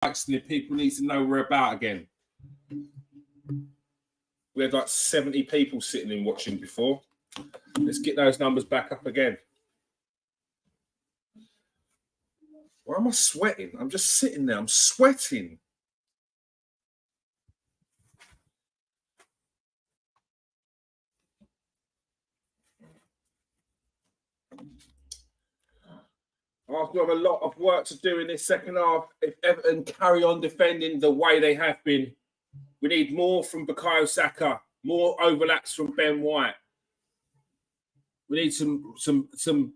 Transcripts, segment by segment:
and people need to know we're about again. We had like 70 people sitting and watching before. Let's get those numbers back up again. Why am I sweating? I'm just sitting there. I'm sweating. Arsenal have a lot of work to do in this second half. If Everton carry on defending the way they have been, we need more from Bukayo Saka, more overlaps from Ben White. We need some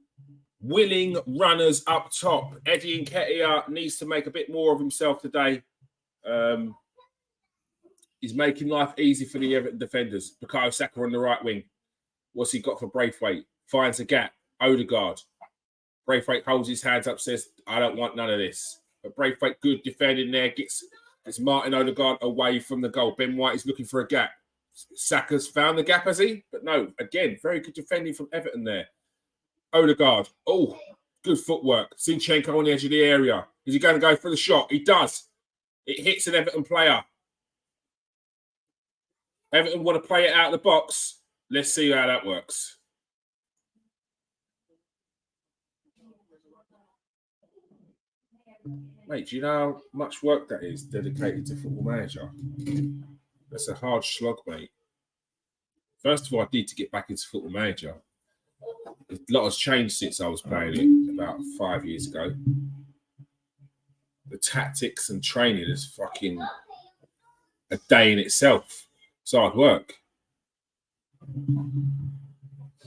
willing runners up top. Eddie Nketiah needs to make a bit more of himself today. He's making life easy for the Everton defenders. Bukayo Saka on the right wing. What's he got for Braithwaite? Finds a gap. Odegaard. Braithwaite holds his hands up, says, I don't want none of this. But Braithwaite, good defending there, gets Martin Odegaard away from the goal. Ben White is looking for a gap. Saka's found the gap, has he? But no, again, very good defending from Everton there. Odegaard. Oh, good footwork. Zinchenko on the edge of the area. Is he going to go for the shot? He does. It hits an Everton player. Everton want to play it out of the box. Let's see how that works. Mate, do you know how much work that is dedicated to Football Manager? That's a hard slog, mate. First of all, I need to get back into Football Manager. A lot has changed since I was playing it about 5 years ago. The tactics and training is fucking a day in itself. It's hard work.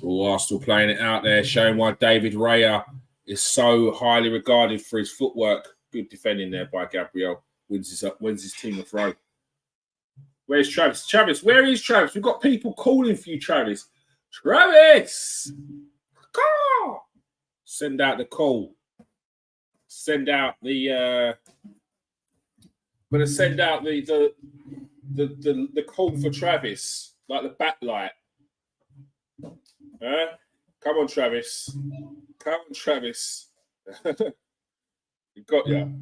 All Arsenal playing it out there, showing why David Raya is so highly regarded for his footwork. Good defending there by Gabriel. Wins his team a throw. Where's Travis? Travis, where is Travis? We've got people calling for you, Travis. Travis! Call! Send out the call. Send out the I'm gonna send out the call for Travis, like the backlight. Come on, Travis. Come on, Travis. We got you.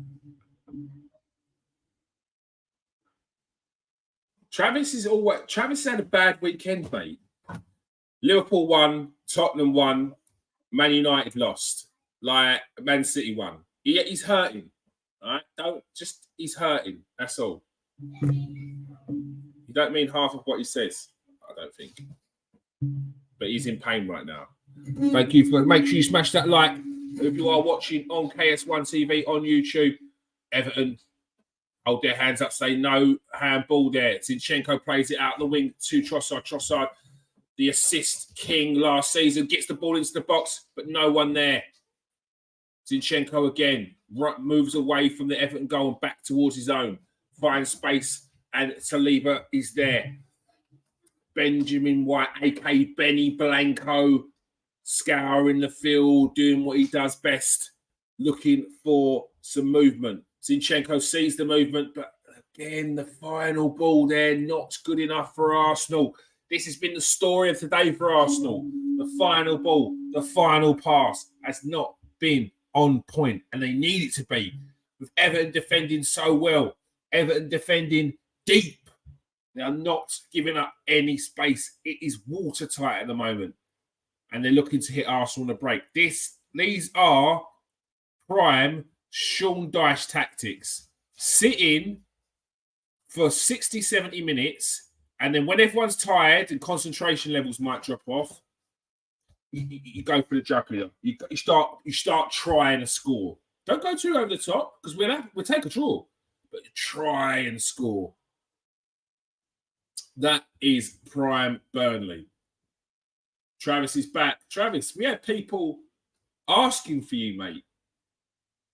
Travis had a bad weekend, mate. Liverpool won, Tottenham won, Man United lost. Like Man City won. He's hurting. All right? He's hurting. That's all. You don't mean half of what he says, I don't think. But he's in pain right now. Thank you for make sure you smash that like. If you are watching on KS1 TV on YouTube, Everton hold their hands up, say no handball there. Zinchenko plays it out the wing to Trossard. Trossard, the assist king last season, gets the ball into the box, but no one there. Zinchenko again moves away from the Everton goal and back towards his own. Finds space, and Saliba is there. Benjamin White, a.k.a. Benny Blanco, scouring the field, doing what he does best, looking for some movement. Zinchenko sees the movement, but again, the final ball there, not good enough for Arsenal. This has been the story of today for Arsenal. The final ball, the final pass has not been on point, and they need it to be. With Everton defending so well, Everton defending deep. They are not giving up any space. It is watertight at the moment. And they're looking to hit Arsenal on a break. These are prime Sean Dyche tactics. Sit in for 60, 70 minutes, and then when everyone's tired and concentration levels might drop off, you go for the jugular. You start trying to score. Don't go too over the top, because we'll take a draw. But try and score. That is prime Burnley. Travis is back. Travis, we had people asking for you, mate.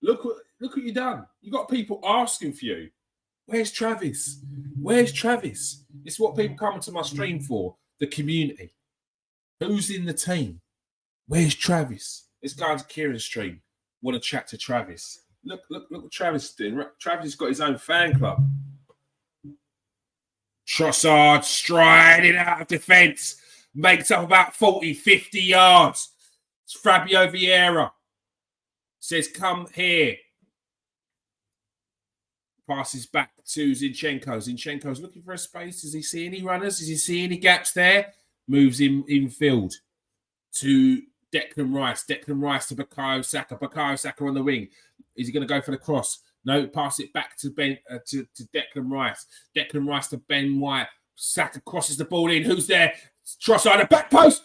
Look what you done. You got people asking for you. Where's Travis? Where's Travis? It's what people come to my stream for. The community. Who's in the team? Where's Travis? Let's go to Kieran's stream. Want to chat to Travis. Look what Travis is doing. Travis has got his own fan club. Trossard striding out of defence. Makes up about 40, 50 yards. It's Fabio Vieira. Says, come here. Passes back to Zinchenko. Zinchenko's looking for a space. Does he see any runners? Does he see any gaps there? Moves him infield to Declan Rice. Declan Rice to Bukayo Saka. Bukayo Saka on the wing. Is he going to go for the cross? No, pass it back to to Declan Rice. Declan Rice to Ben White. Saka crosses the ball in. Who's there? Trossard, a back post.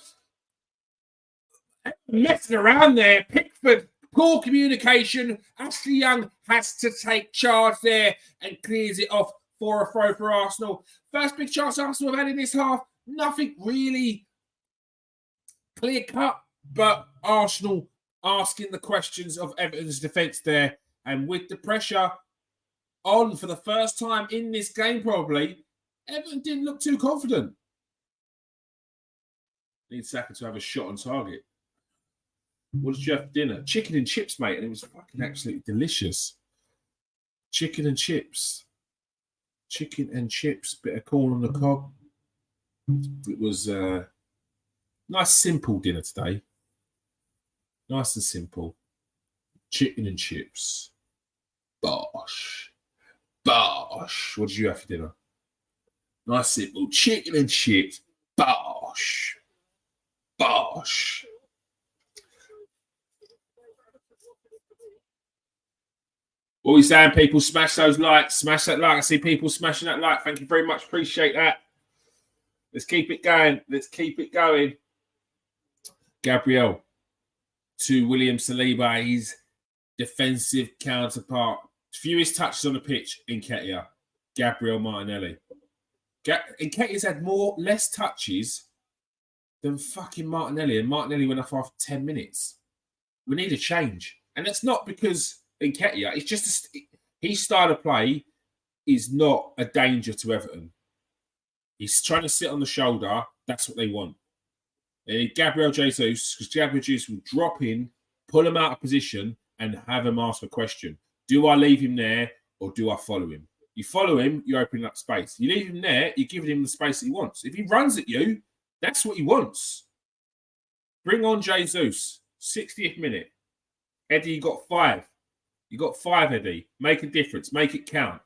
Messing around there. Pickford, poor communication. Ashley Young has to take charge there and clears it off for a throw for Arsenal. First big chance Arsenal have had in this half. Nothing really clear cut, but Arsenal asking the questions of Everton's defence there. And with the pressure on for the first time in this game, probably, Everton didn't look too confident. Need Saka to have a shot on target. What did you have for dinner? Chicken and chips, mate. And it was fucking absolutely delicious. Chicken and chips. Chicken and chips. Bit of corn on the cob. It was a nice, simple dinner today. Nice and simple. Chicken and chips. Bosh. Bosh. What did you have for dinner? Nice, simple. Chicken and chips. Bosh. Bosh. What are we saying, people? Smash those likes. Smash that like. I see people smashing that like. Thank you very much. Appreciate that. Let's keep it going. Let's keep it going. Gabriel to William Saliba, his defensive counterpart. Fewest touches on the pitch in Nketiah. Gabriel Martinelli. Nketiah's had less touches than fucking Martinelli. And Martinelli went off after 10 minutes. We need a change. And that's not because Nketiah, it's just his style of play is not a danger to Everton. He's trying to sit on the shoulder. That's what they want. They need Gabriel Jesus, because Gabriel Jesus will drop in, pull him out of position, and have him ask a question. Do I leave him there or do I follow him? You follow him, you're opening up space. You leave him there, you're giving him the space that he wants. If he runs at you, that's what he wants. Bring on Jesus. 60th minute. Eddie, you got 5. You got 5, Eddie. Make a difference. Make it count.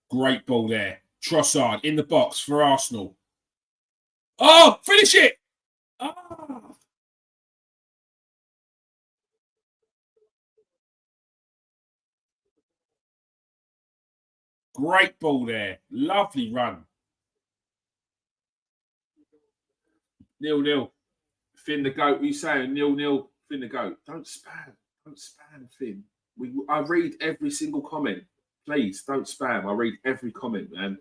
Great ball there. Trossard in the box for Arsenal. Oh, finish it! Oh. Great ball there. Lovely run. 0-0. Finn the goat. What are you saying? 0-0. Finn the goat. Don't spam. Don't spam, Finn. I read every single comment. Please, don't spam. I read every comment, man.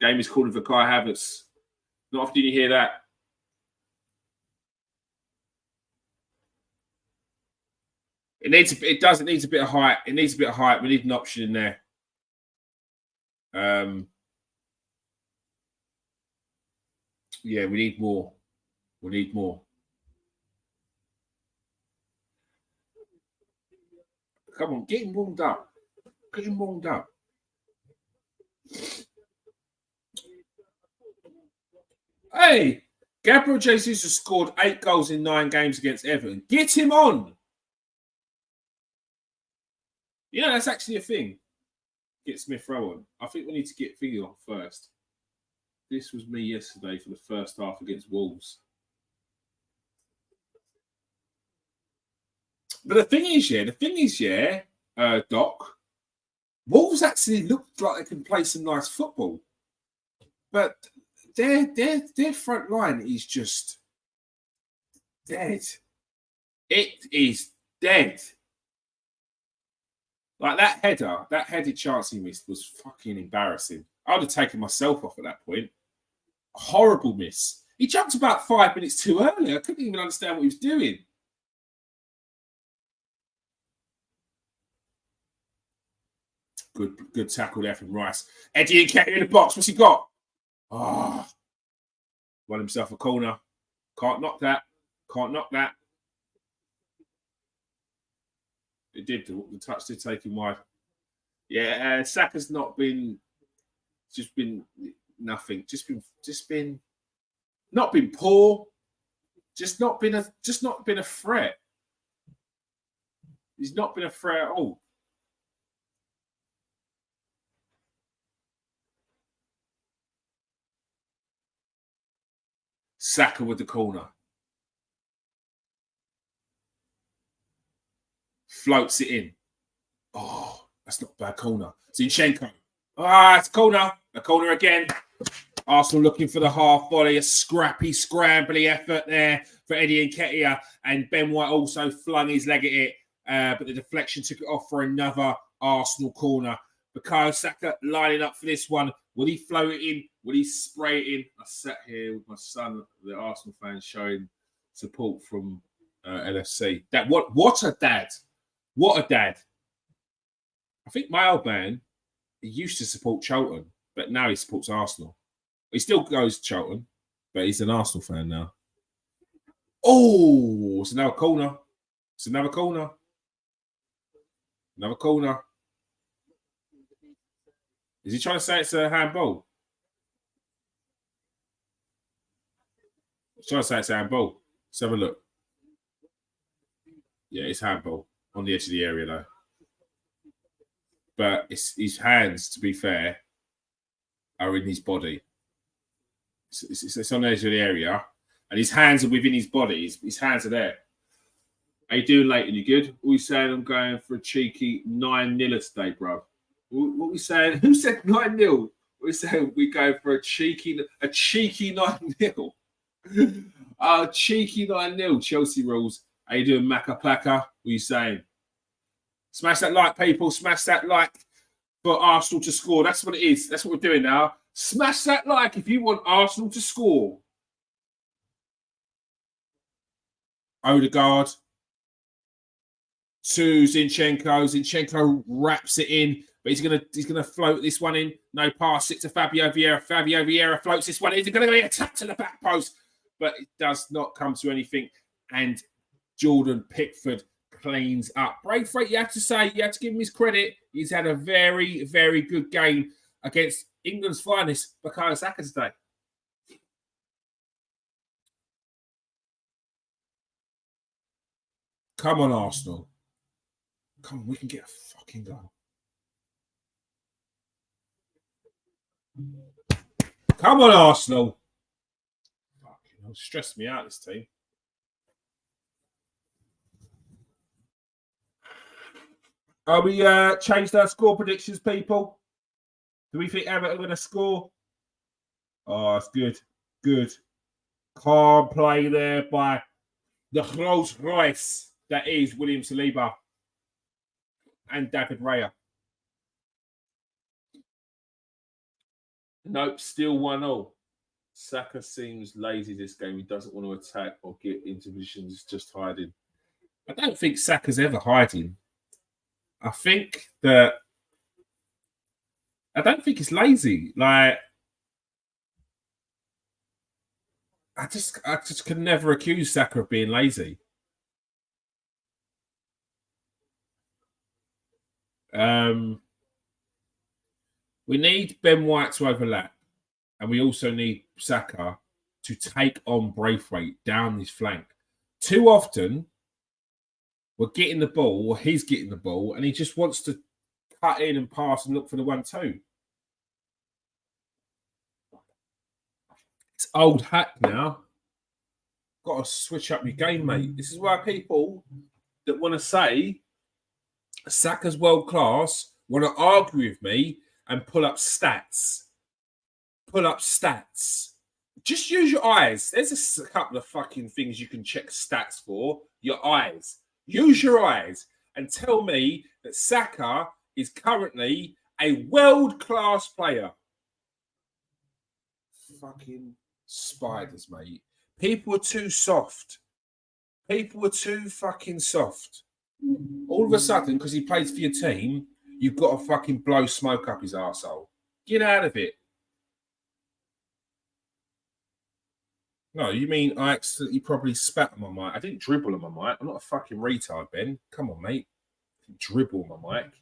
Game is calling for Kai Havertz. Not often you hear that. It does. It needs a bit of height. It needs a bit of height. We need an option in there. Yeah, we need more. We need more. Come on, get him warmed up. Get him warmed up. Hey, Gabriel Jesus has scored 8 goals in 9 games against Everton. Get him on. Yeah, that's actually a thing. Get Smith Rowe on. I think we need to get Thingy on first. This was me yesterday for the first half against Wolves. But the thing is, Doc, Wolves actually look like they can play some nice football. But their front line is just dead. It is dead. Like that headed chance he missed was fucking embarrassing. I would have taken myself off at that point. Horrible miss. He jumped about 5 minutes too early. I couldn't even understand what he was doing. Good tackle there from Rice. Eddie and Nketiah in the box. What's he got? Oh, won himself a corner. Can't knock that. Can't knock that. It did. The touch did take him wide. Yeah, Saka's not been. Just been nothing. Just been. Not been poor. Just not been a threat. He's not been a threat at all. Saka with the corner. Floats it in. Oh, that's not a bad corner. Zinchenko. It's a corner. A corner again. Arsenal looking for the half volley. A scrappy, scrambly effort there for Eddie Nketiah. And Ben White also flung his leg at it. But the deflection took it off for another Arsenal corner. Bukayo Saka lining up for this one. Will he float it in? Will he spray it in? I sat here with my son, the Arsenal fan, showing support from LFC. What a dad. What a dad. I think my old man, he used to support Charlton, but now he supports Arsenal. He still goes to Charlton, but he's an Arsenal fan now. Oh, it's another corner. It's another corner. Another corner. Is he trying to say it's a handball? He's trying to say it's a handball. Let's have a look. Yeah, it's handball on the edge of the area, though. But his hands, to be fair, are in his body. It's on the edge of the area, and his hands are within his body. His hands are there. How you doing, Leighton? You good? What are we saying? I'm going for a cheeky 9-0 today, bro. What are we saying? Who said 9-0? We're saying we go for a cheeky 9-0. Cheeky 9-0. Chelsea rules. How you doing, Macca Packer? What are you saying? Smash that like, people. Smash that like for Arsenal to score. That's what it is. That's what we're doing now. Smash that like if you want Arsenal to score. Odegaard to Zinchenko. Zinchenko wraps it in, but he's gonna float this one in. No pass it to Fabio Vieira. Fabio Vieira floats this one in. It's gonna be attacked to the back post, but it does not come to anything. And Jordan Pickford cleans up. Braithwaite, you have to give him his credit. He's had a very, very good game against England's finest, Bukayo Saka, today. Come on, Arsenal. Come on, we can get a fucking goal. Come on, Arsenal. Fucking hell, stressed me out, this team. Are we changed our score predictions, people? Do we think Everton are going to score? Oh, it's good. Good. Calm play there by the Rolls Royce that is William Saliba and David Raya. Nope, still 1-0. Saka seems lazy this game. He doesn't want to attack or get into positions, just hiding. I don't think Saka's ever hiding. I don't think it's lazy. Like, I just could never accuse Saka of being lazy. We need Ben White to overlap, and we also need Saka to take on Braithwaite down his flank. Too often, we're getting the ball, or he's getting the ball, and he just wants to cut in and pass and look for the 1-2. It's old hat now. Got to switch up your game, mate. This is why people that want to say Saka's world class want to argue with me and pull up stats. Pull up stats. Just use your eyes. There's a couple of fucking things you can check stats for. Your eyes. Use your eyes and tell me that Saka is currently a world-class player. Fucking spiders, mate. People are too soft. People are too fucking soft. All of a sudden, because he plays for your team, you've got to fucking blow smoke up his arsehole. Get out of it. No, you mean I accidentally probably spat on my mic. I didn't dribble on my mic. I'm not a fucking retard, Ben. Come on, mate. Dribble on my mic.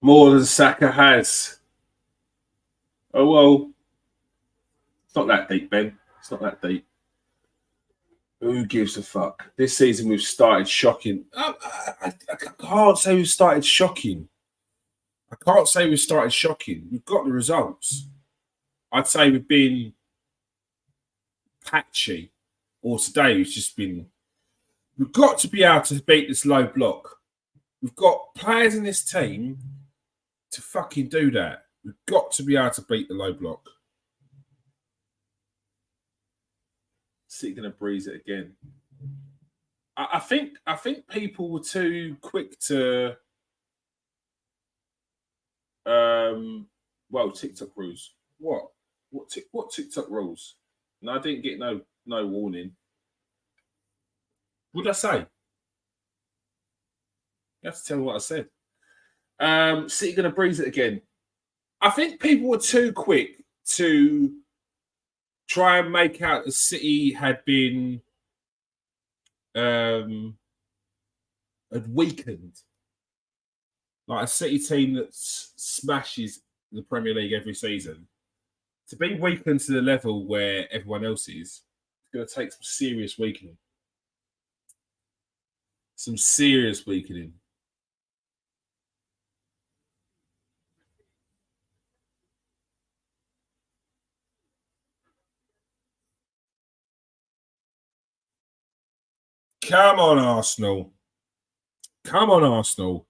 More than Saka has. Oh, well, it's not that deep, Ben. It's not that deep. Who gives a fuck? This season we've started shocking. I can't say we've started shocking. I can't say we've started shocking. We've got the results. I'd say we've been patchy, or today we've just been. We've got to be able to beat this low block. We've got players in this team to fucking do that. We've got to be able to beat the low block. City going to breeze it again. I think people were too quick to TikTok rules. What TikTok rules? No, I didn't get no warning. What did I say? You have to tell me what I said. City going to breeze it again. I think people were too quick to try and make out the City had been had weakened. Like a City team that smashes the Premier League every season. To be weakened to the level where everyone else is, it's going to take some serious weakening. Some serious weakening. Come on, Arsenal. Come on, Arsenal.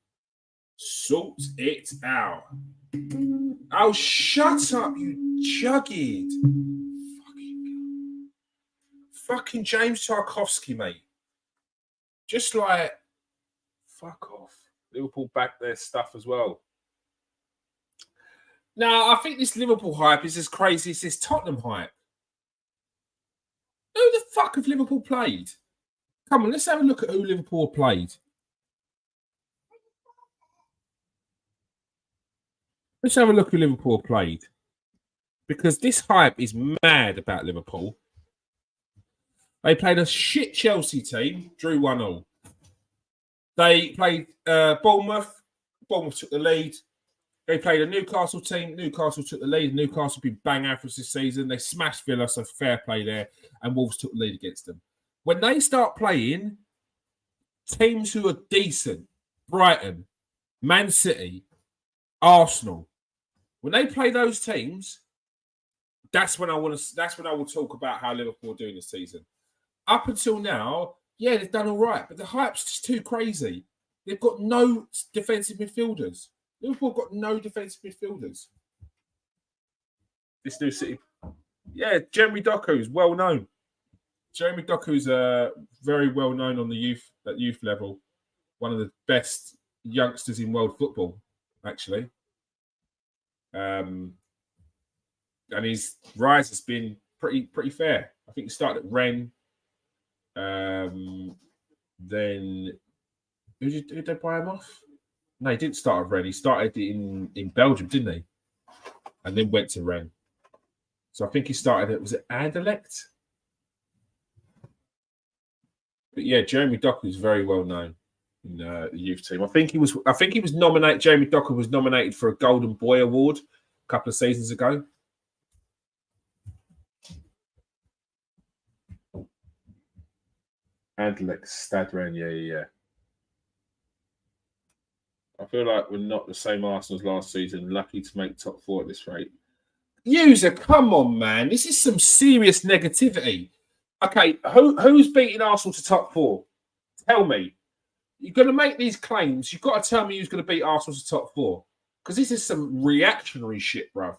Sort it out. Oh, shut up, you jugged. Fucking James Tarkowski, mate. Just like, fuck off. Liverpool back their stuff as well. Now, I think this Liverpool hype is as crazy as this Tottenham hype. Who the fuck have Liverpool played? Come on, let's have a look at who Liverpool played. Let's have a look who Liverpool played. Because this hype is mad about Liverpool. They played a shit Chelsea team, drew 1-1. They played Bournemouth. Bournemouth took the lead. They played a Newcastle team. Newcastle took the lead. Newcastle been bang average this season. They smashed Villa, so fair play there. And Wolves took the lead against them. When they start playing teams who are decent, Brighton, Man City, Arsenal, when they play those teams, that's when I will talk about how Liverpool are doing this season. Up until now, yeah, they've done all right, but the hype's just too crazy. They've got no defensive midfielders. Liverpool got no defensive midfielders. This new City, yeah, Jeremy Doku is well known. Jeremy Doku is very well known on the youth level. One of the best youngsters in world football, actually. And his rise has been pretty fair. I think he started at Rennes. Then did they buy him off? No, he didn't start at Rennes. He started in Belgium, didn't he? And then went to Rennes. So I think he started at, was it Anderlecht? But yeah, Jeremy Doku is very well known in the youth team. I think he was nominated. Jeremy Doku was nominated for a Golden Boy Award a couple of seasons ago. Anderlecht, Stade Rennes, yeah. I feel like we're not the same Arsenal as last season. Lucky to make top 4 at this rate. User, come on, man. This is some serious negativity. Okay, who's beating Arsenal to top 4? Tell me. You're going to make these claims. You've got to tell me who's going to beat Arsenal to top 4. Because this is some reactionary shit, bruv.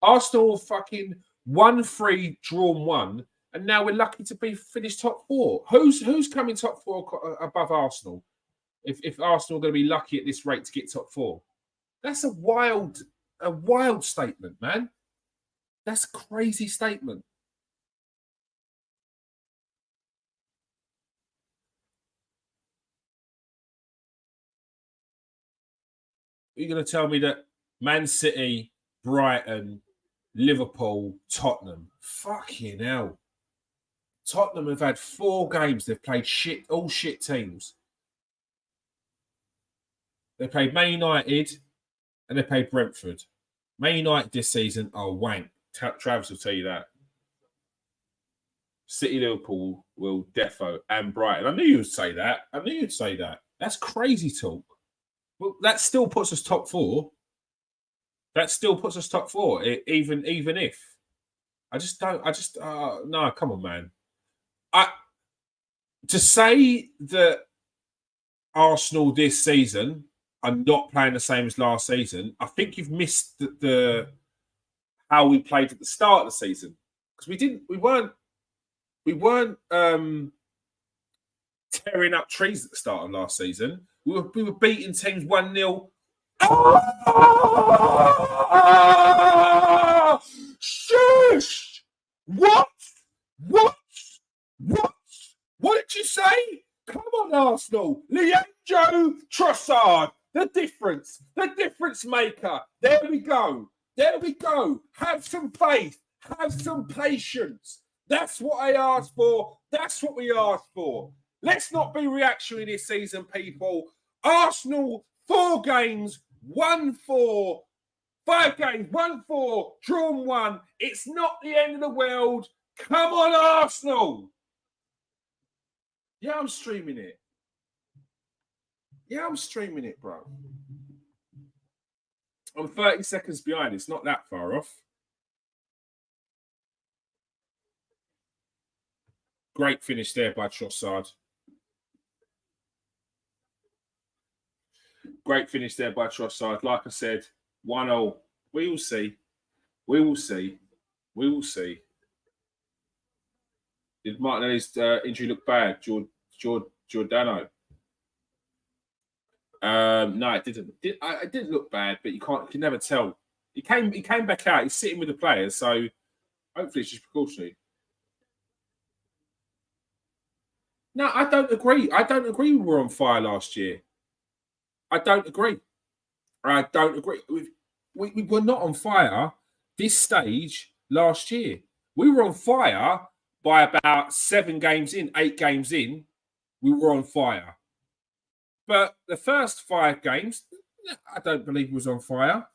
Arsenal fucking 1-3, drawn 1, and now we're lucky to be finished top 4. Who's coming top 4 above Arsenal? If Arsenal are going to be lucky at this rate to get top 4, that's a wild statement, man. That's a crazy statement. You're going to tell me that Man City, Brighton, Liverpool, Tottenham, fucking hell. Tottenham have had 4 games. They've played all shit teams. They played Man United, and they play Brentford. Man United this season are wank. Travis will tell you that. City, Liverpool will defo and Brighton. I knew you'd say that. That's crazy talk. Well, that still puts us top four. Even if. No, come on, man. To say that Arsenal this season are not playing the same as last season, I think you've missed the how we played at the start of the season. Because we weren't tearing up trees at the start of last season. We were beating teams 1-0. Oh! Shush! What? What did you say? Come on, Arsenal. Leandro Trossard. The difference maker. There we go. Have some faith. Have some patience. That's what I asked for. That's what we asked for. Let's not be reactionary this season, people. Arsenal, 4 games, 1-4. 5 games, 1-4, drawn 1. It's not the end of the world. Come on, Arsenal. Yeah, I'm streaming it. Bro. I'm 30 seconds behind. It's not that far off. Great finish there by Trossard. Like I said, 1-0. We will see. Did Martinelli's injury look bad? Giordano. No, it didn't. It didn't look bad, but you can never tell. He came back out. He's sitting with the players, so hopefully it's just precautionary. No, I don't agree. We were on fire last year. I don't agree. We were not on fire this stage last year. We were on fire by about 8 games in. We were on fire. But the first 5 games, I don't believe he was on fire.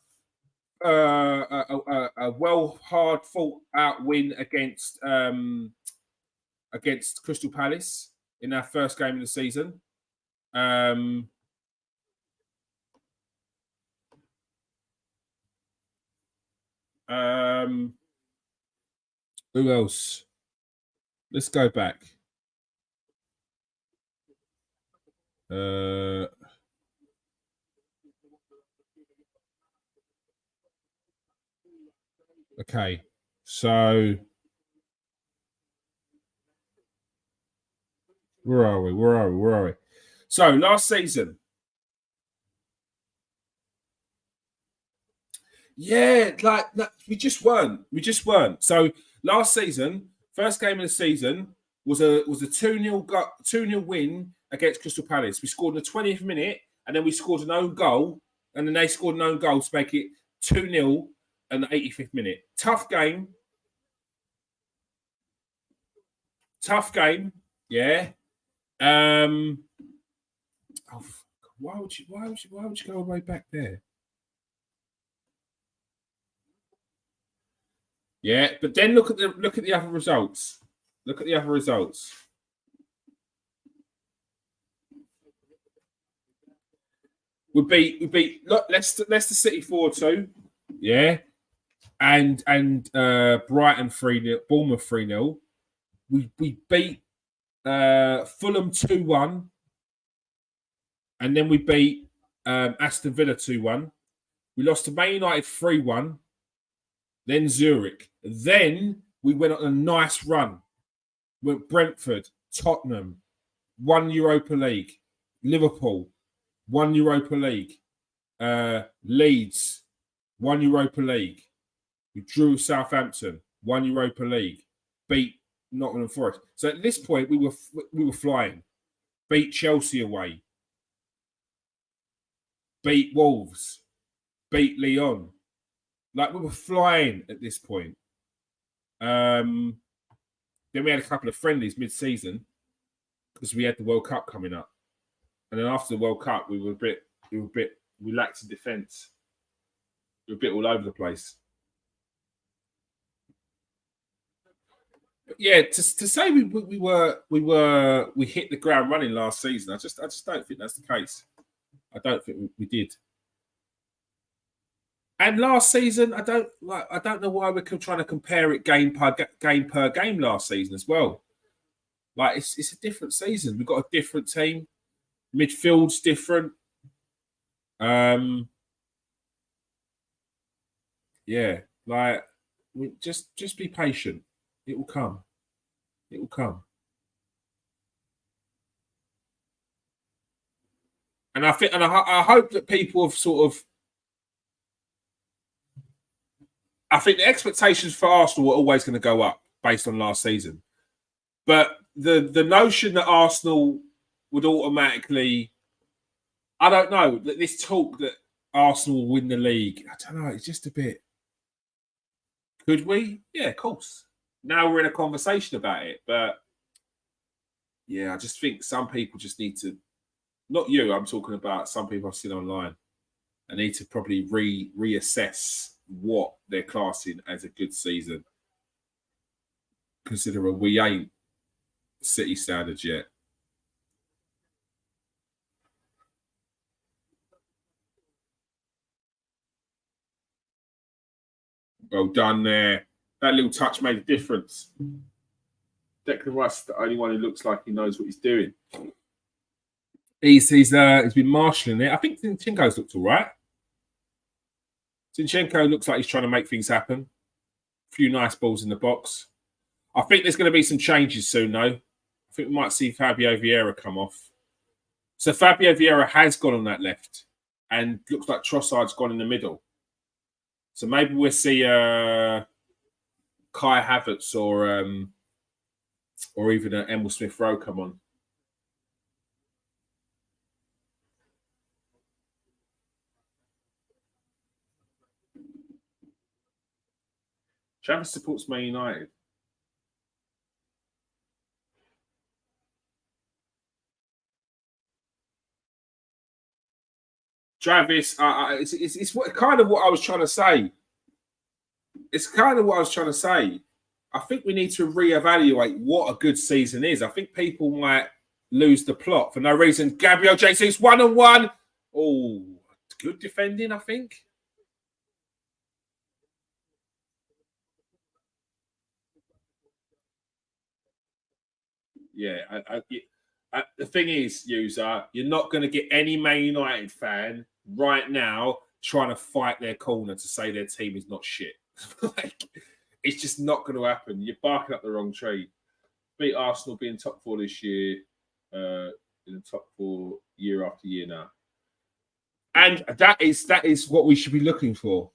A well hard fought out win against Crystal Palace in our first game of the season. Who else? Let's go back. Okay, so where are we? So last season, yeah, we just weren't. So last season, first game of the season was a 2-0 win against Crystal Palace. We scored in the 20th minute, and then we scored an own goal, and then they scored an own goal to make it 2-0 in the 85th minute. Tough game. Yeah. Why would you go all the way back there? Yeah, but then look at the other results. We beat Leicester City 4-2. Yeah. And Brighton 3-0, Bournemouth 3-0. We beat Fulham 2-1. And then we beat Aston Villa 2-1. We lost to Man United 3-1. Then Zurich. Then we went on a nice run. Went Brentford, Tottenham, 1 Europa League, Liverpool, 1 Europa League, Leeds, 1 Europa League. We drew Southampton, 1 Europa League, beat Nottingham Forest. So at this point, we were flying. Beat Chelsea away, beat Wolves, beat Lyon. Like, we were flying at this point. Then we had a couple of friendlies mid-season because we had the World Cup coming up. And then after the World Cup, we lacked in defence. We're a bit all over the place. But yeah, to say we hit the ground running last season, I just don't think that's the case. I don't think we did. And last season, I don't know why we're trying to compare it game per game last season as well. Like it's a different season. We've got a different team. Midfield's different. Yeah, like just be patient. It will come. It will come. And I think, and I hope that people have sort of. I think the expectations for Arsenal were always going to go up based on last season, but the notion that Arsenal would automatically, I don't know, that this talk that Arsenal will win the league, I don't know, it's just a bit. Could we? Yeah, of course. Now we're in a conversation about it, but yeah, I just think some people just need to. Not you. I'm talking about some people I've seen online. I need to probably reassess what they're classing as a good season, considering we ain't City standards yet. Well done there. That little touch made a difference. Declan Rice is the only one who looks like he knows what he's doing. He's been marshalling it. I think Zinchenko's looked all right. Zinchenko looks like he's trying to make things happen. A few nice balls in the box. I think there's going to be some changes soon, though. I think we might see Fabio Vieira come off. So Fabio Vieira has gone on that left, and looks like Trossard's gone in the middle. So maybe we'll see Kai Havertz or even Emil Smith-Rowe come on. Travis supports Man United. Travis, it's kind of what I was trying to say. It's kind of what I was trying to say. I think we need to reevaluate what a good season is. I think people might lose the plot for no reason. Gabriel Jesus 1-on-1. Oh, good defending, I think. Yeah, the thing is, user, you're not going to get any Man United fan right now trying to fight their corner to say their team is not shit. Like, it's just not going to happen. You're barking up the wrong tree. Beat Arsenal being top four this year, in the top four year after year now, and that is what we should be looking for.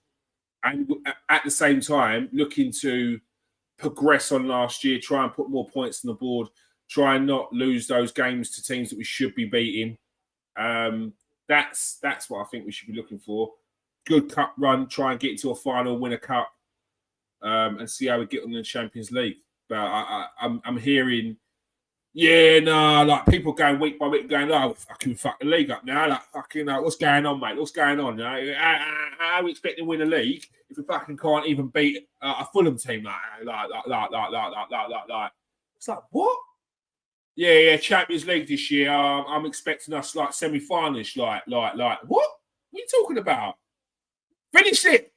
And at the same time, looking to progress on last year, try and put more points on the board, try and not lose those games to teams that we should be beating. That's what I think we should be looking for. Good cup run, try and get into a final, win a cup, and see how we get on in the Champions League. But I'm hearing, like people going week by week, going, oh, fucking fuck the league up now. Like, fucking, what's going on, mate? What's going on? How are we expecting to win a league if we fucking can't even beat a Fulham team like? It's like, what? Yeah, Champions League this year. I'm expecting us like semi-finalish. Like, what? What are you talking about? Finish it!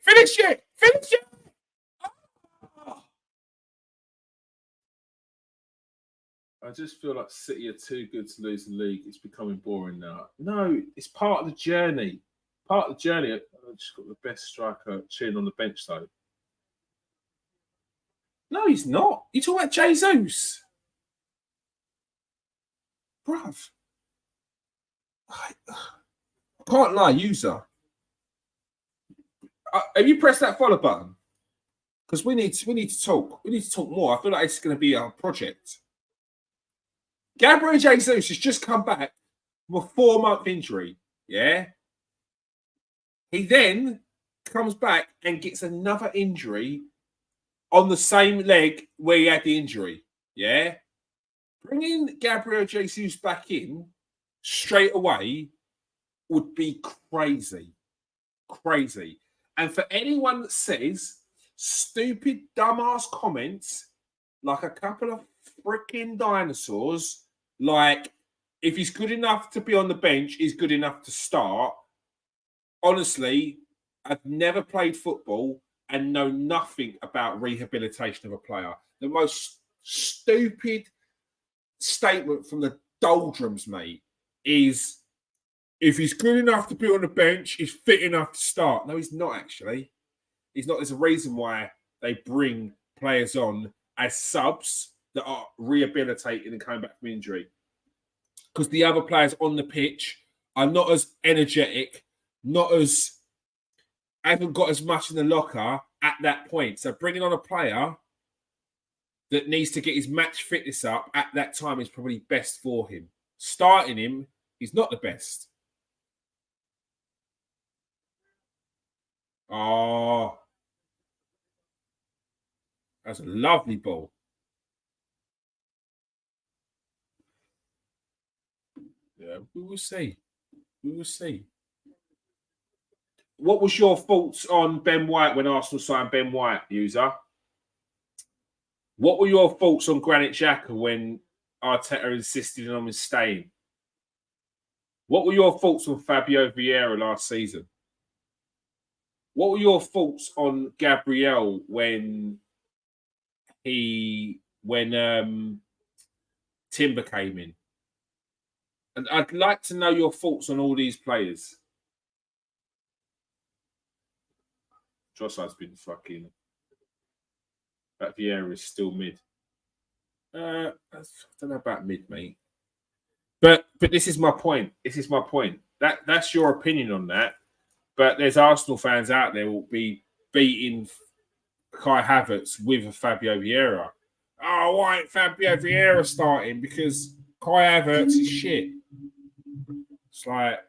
I just feel like City are too good to lose the league. It's becoming boring now. No, it's part of the journey. I just got the best striker cheering on the bench, though. No, he's not. You talking about Jesus? Bruv. I can't lie, user. Have you pressed that follow button? Because we need to talk. We need to talk more. I feel like it's going to be our project. Gabriel Jesus has just come back from a 4-month injury. Yeah. He then comes back and gets another injury on the same leg where he had the injury. Yeah. Bringing Gabriel Jesus back in straight away would be crazy. Crazy. And for anyone that says stupid, dumbass comments like a couple of freaking dinosaurs, like if he's good enough to be on the bench, he's good enough to start. Honestly, I've never played football and know nothing about rehabilitation of a player. The most stupid statement from the doldrums, mate, is if he's good enough to be on the bench, he's fit enough to start. No, he's not actually. He's not. There's a reason why they bring players on as subs that are rehabilitating and coming back from injury. Because the other players on the pitch are not as energetic, not as haven't got as much in the locker at that point. So bringing on a player that needs to get his match fitness up at that time is probably best for him. Starting him is not the best. Oh, that's a lovely ball. Yeah, we will see. We will see. What was your thoughts on Ben White when Arsenal signed Ben White, user? What were your thoughts on Granit Xhaka when Arteta insisted on him staying? What were your thoughts on Fabio Vieira last season? What were your thoughts on Gabriel when Timber came in? And I'd like to know your thoughts on all these players. Jossad's been fucking. That Vieira is still mid. I don't know about mid, mate. But this is my point. This is my point. That's your opinion on that. But there's Arsenal fans out there who will be beating Kai Havertz with a Fabio Vieira. Oh, why ain't Fabio Vieira starting? Because Kai Havertz is shit. It's like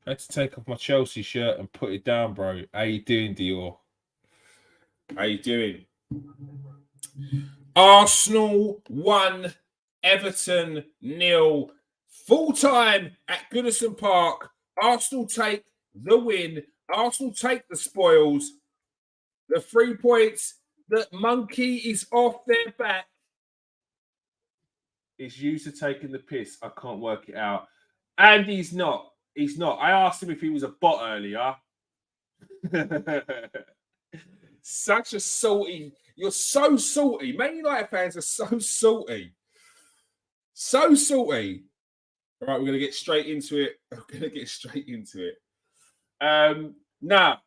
I had to take off my Chelsea shirt and put it down, bro. How you doing, Dior? How you doing? Arsenal 1, Everton 0. Full time at Goodison Park. Arsenal take the win. Arsenal take the spoils. The 3 points. The monkey is off their back. It's used to taking the piss. I can't work it out. And he's not. He's not. I asked him if he was a bot earlier. Such a salty. You're so salty. Man United fans are so salty. So salty. All right, we're going to get straight into it. Now,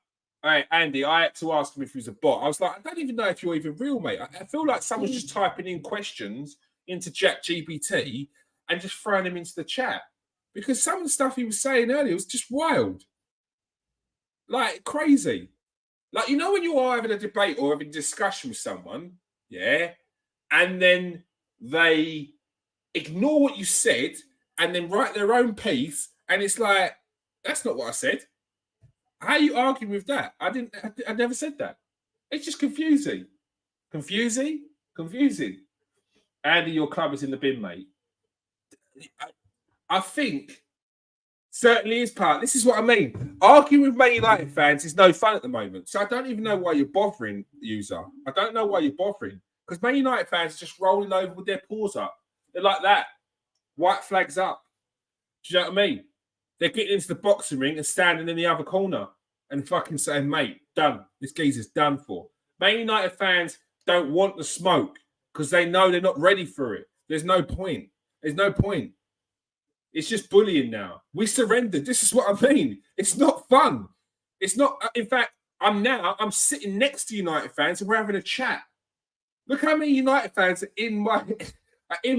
all right, Andy, I had to ask him if he was a bot. I was like, I don't even know if you're even real, mate. I feel like someone's just typing in questions into ChatGPT and just throwing them into the chat. Because some of the stuff he was saying earlier was just wild. Like, crazy. Like, you know when you are having a debate or having a discussion with someone, yeah, and then they ignore what you said and then write their own piece, and it's like, that's not what I said. How are you arguing with that? I never said that. It's just confusing. Confusing? Andy, your club is in the bin, mate. I think certainly is part. This is what I mean. Arguing with Man United fans is no fun at the moment. So I don't even know why you're bothering, user. I don't know why you're bothering. Because Man United fans are just rolling over with their paws up. They're like that. White flags up. Do you know what I mean? They're getting into the boxing ring and standing in the other corner and fucking saying, mate, done. This geezer's done for. Man United fans don't want the smoke because they know they're not ready for it. There's no point. It's just bullying now. We surrendered. This is what I mean. It's not fun. It's not. In fact, I'm sitting next to United fans and we're having a chat. Look how many United fans are in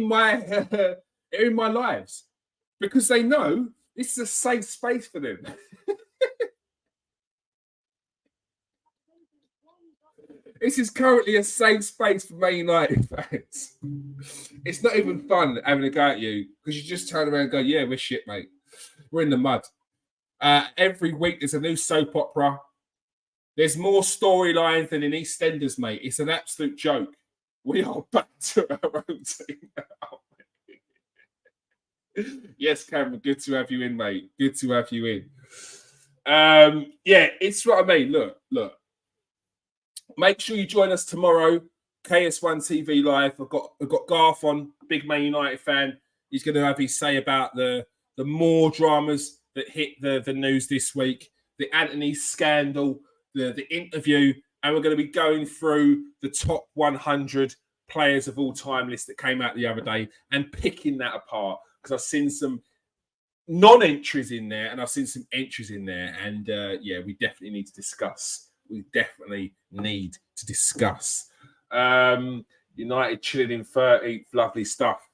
my lives because they know this is a safe space for them. This is currently a safe space for Man United fans. It's not even fun having a go at you because you just turn around and go, yeah, we're shit, mate. We're in the mud. Every week there's a new soap opera. There's more storylines than in EastEnders, mate. It's an absolute joke. We are back to our own team now. Yes, Cameron, good to have you in, mate. Good to have you in. Yeah, it's what I mean. Look. Make sure you join us tomorrow. KS1 TV Live. I've got Garth on, big Man United fan. He's going to have his say about the more dramas that hit the news this week, the Anthony scandal, the interview, and we're going to be going through the top 100 players of all time list that came out the other day and picking that apart because I've seen some non-entries in there and I've seen some entries in there, and yeah, we definitely need to discuss. United chilling in 13th, lovely stuff.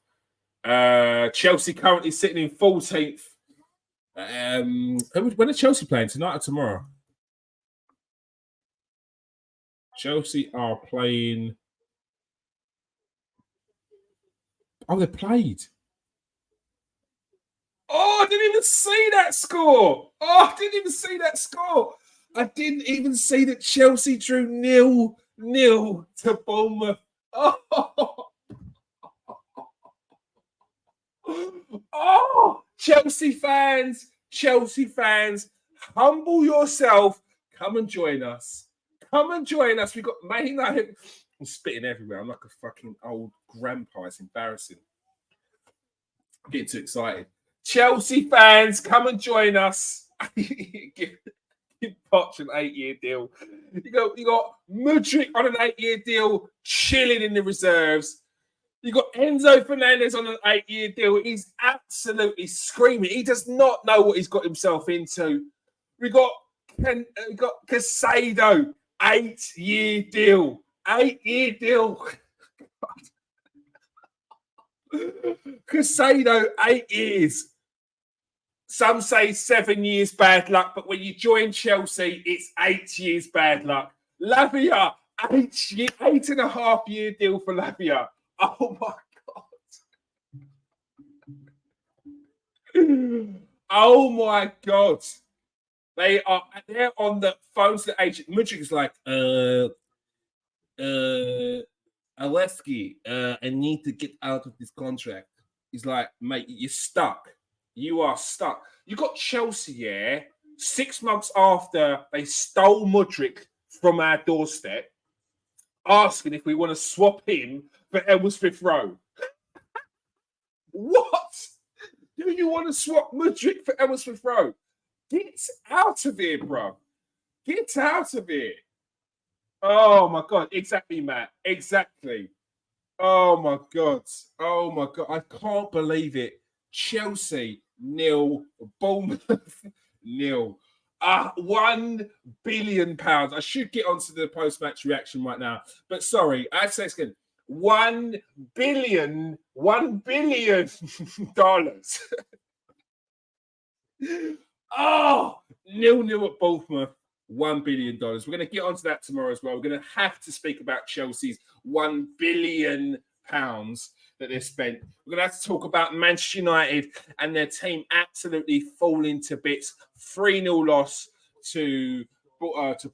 Chelsea currently sitting in 14th. When are Chelsea playing? Tonight or tomorrow? Chelsea are playing. Oh, they played. Oh, I didn't even see that score. I didn't even see that Chelsea drew 0-0 to Bournemouth. Oh, Chelsea fans, humble yourself. Come and join us. We've got Man United. I'm spitting everywhere. I'm like a fucking old grandpa. It's embarrassing. I'm getting too excited. Chelsea fans, come and join us. Give Poch an 8-year deal. You got Mudryk on an 8-year deal, chilling in the reserves. You got Enzo Fernandez on an 8-year deal. He's absolutely screaming. He does not know what he's got himself into. We got Casado, 8-year deal. 8-year deal. Casado, 8 years. Some say 7 years bad luck, but when you join Chelsea, it's 8 years bad luck. Lavia, 8.5 year deal for Lavia. Oh my God. Oh my God. They're on the phone to the agent. Mudrik is like, Aleski, I need to get out of this contract. He's like, mate, you're stuck. You are stuck. You got Chelsea, yeah, 6 months after they stole Mudrik from our doorstep, asking if we want to swap him for Smith Rowe. What? Do you want to swap Mudrik for Smith Rowe? Get out of here, bro. Get out of here. Oh my God. Exactly, Matt. Exactly. Oh my God. Oh my God. I can't believe it. Chelsea, nil. Bournemouth, nil. £1 billion. I should get onto the post-match reaction right now. But sorry, I'd say it's again. $1 billion dollars. Oh, 0-0 at Bournemouth. $1 billion. We're going to get onto that tomorrow as well. We're going to have to speak about Chelsea's £1 billion that they've spent. We're going to have to talk about Manchester United and their team absolutely falling to bits. 3-0 loss to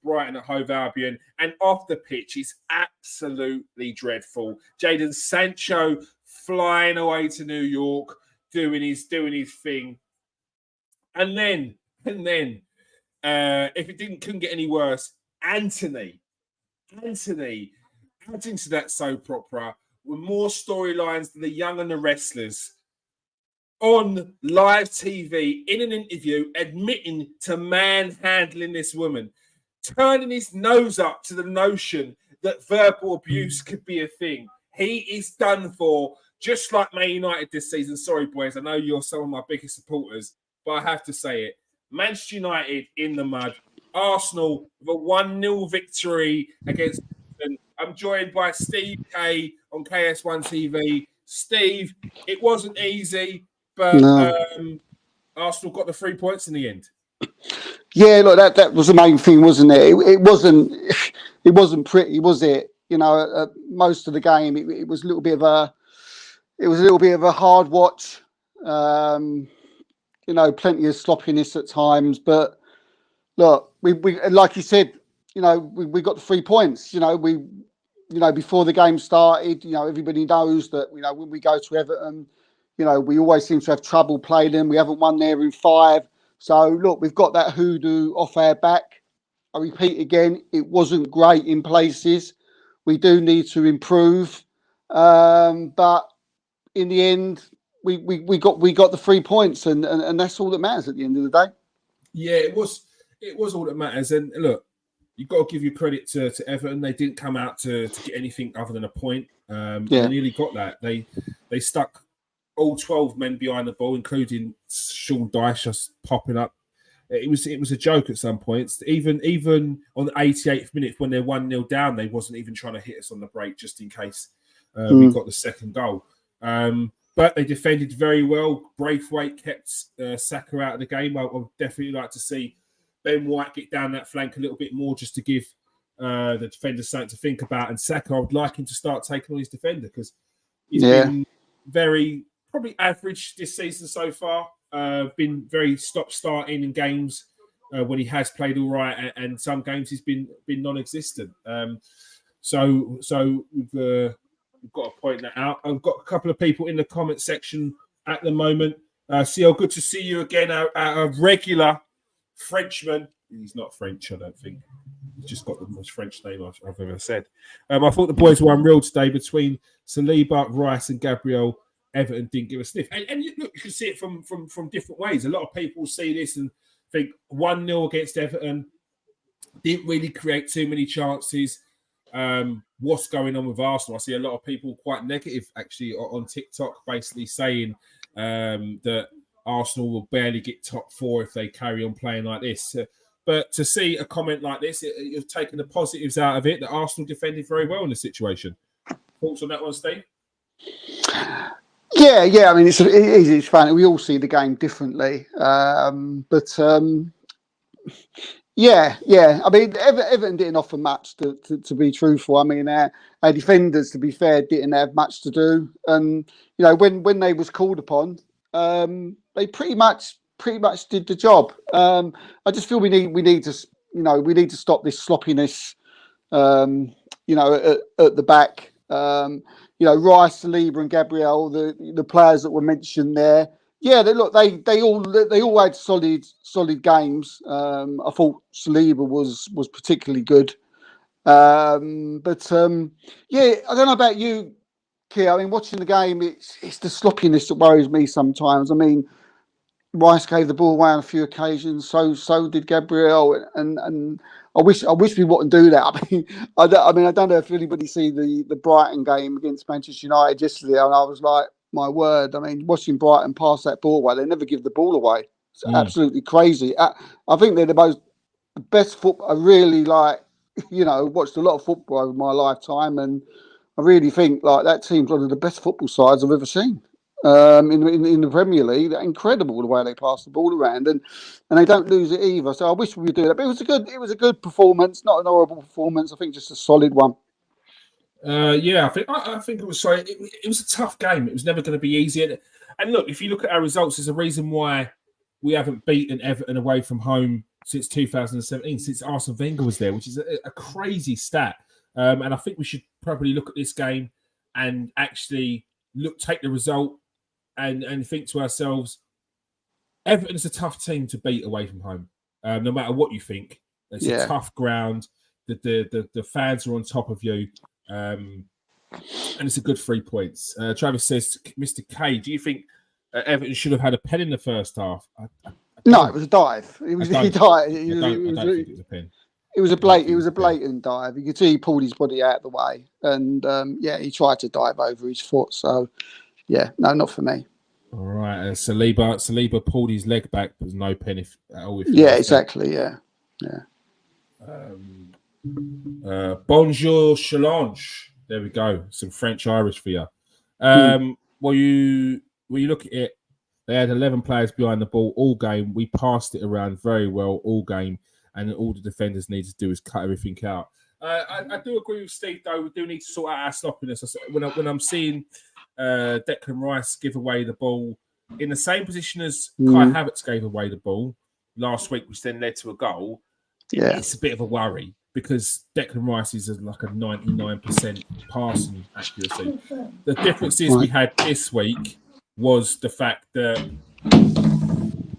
Brighton at Hove Albion. And off the pitch is absolutely dreadful. Jadon Sancho flying away to New York, doing his thing. And then, if it couldn't get any worse, Anthony adding to that soap opera with more storylines than The Young and the Restless on live TV in an interview, admitting to manhandling this woman, turning his nose up to the notion that verbal abuse could be a thing. He is done for, just like Man United this season. Sorry, boys, I know you're some of my biggest supporters, but I have to say it. Manchester United in the mud. Arsenal with a 1-0 victory against Everton. I'm joined by Steve K on KS1 TV. Steve, it wasn't easy, but Arsenal got the 3 points in the end. Yeah, look, that was the main thing, wasn't it? It wasn't pretty, was it? You know, most of the game, it was a little bit of a hard watch. You know, plenty of sloppiness at times, but look, we like you said, you know, we got the 3 points. You know, before the game started, you know, everybody knows that, you know, when we go to Everton, you know, we always seem to have trouble playing them. We haven't won there in 5. So look, we've got that hoodoo off our back. I repeat again, it wasn't great in places. We do need to improve, but in the end, we got the 3 points, and that's all that matters at the end of the day. Yeah, it was all that matters. And look, you've got to give your credit to Everton. They didn't come out to get anything other than a point. They nearly got that. They stuck all 12 men behind the ball, including Sean Dyche just popping up. It was a joke at some points. Even on the 88th minute when they're 1-0 down, they wasn't even trying to hit us on the break just in case we got the second goal. But they defended very well. Braithwaite kept Saka out of the game. I would definitely like to see Ben White get down that flank a little bit more just to give the defenders something to think about. And Saka, I would like him to start taking on his defender because he's been probably average this season so far. Been very stop-starting in games when he has played all right, and some games he's been non-existent. So we've got to point that out. I've got a couple of people in the comment section at the moment. Seal, good to see you again. Our regular Frenchman. He's not French, I don't think. He's just got the most French name I've ever said. I thought the boys were unreal today between Saliba, Rice, and Gabriel. Everton didn't give a sniff. And look, you can see it from different ways. A lot of people see this and think 1-0 against Everton, didn't really create too many chances. What's going on with Arsenal? I see a lot of people quite negative actually on TikTok, basically saying that Arsenal will barely get top 4 if they carry on playing like this. But to see a comment like this, you're taking the positives out of it, that Arsenal defended very well in the situation. Thoughts on that one, Steve? Yeah. I mean, it's funny. We all see the game differently, but yeah. I mean, Everton didn't offer much to be truthful. I mean, our defenders, to be fair, didn't have much to do, and you know, when they was called upon, they pretty much pretty much did the job. I just feel we need to stop this sloppiness. At the back. Rice, Saliba, and Gabriel, the players that were mentioned there. Yeah, they all had solid games. I thought Saliba was particularly good. Yeah, I don't know about you, Kia. I mean, watching the game, it's the sloppiness that worries me sometimes. I mean, Rice gave the ball away on a few occasions. So did Gabriel, and I wish we wouldn't do that. I don't know if anybody see the Brighton game against Manchester United yesterday, and I was like, my word. I mean, watching Brighton pass that ball away, they never give the ball away. It's absolutely crazy. I think they're the best football. I really watched a lot of football over my lifetime, and I really think like that team's one of the best football sides I've ever seen. In the Premier League, they're incredible the way they pass the ball around, and they don't lose it either. So I wish we would do that. But it was a good performance, not an horrible performance. I think just a solid one. Yeah, I think it was sorry. It was a tough game. It was never going to be easy. And look, if you look at our results, there's a reason why we haven't beaten Everton away from home since 2017, since Arsene Wenger was there, which is a crazy stat. And I think we should probably look at this game and actually take the result and think to ourselves, Everton's a tough team to beat away from home. No matter what you think, it's a tough ground. The fans are on top of you. And it's a good 3 points. Travis says, Mr. K, do you think Everton should have had a pen in the first half? No, it was a dive. He died. I don't think it was a pen. It was a blatant dive. You could see he pulled his body out of the way, and he tried to dive over his foot. So, yeah, no, not for me. All right, Saliba pulled his leg back. There's no pen if exactly. Yeah. Bonjour, Challenge. There we go. Some French Irish for you. Well, you look at it, they had 11 players behind the ball all game. We passed it around very well all game, and all the defenders need to do is cut everything out. I do agree with Steve, though. We do need to sort out our sloppiness. When I'm seeing Declan Rice give away the ball in the same position as Kai Havertz gave away the ball last week, which then led to a goal, it's a bit of a worry because Declan Rice is like a 99% passing accuracy. The differences we had this week was the fact that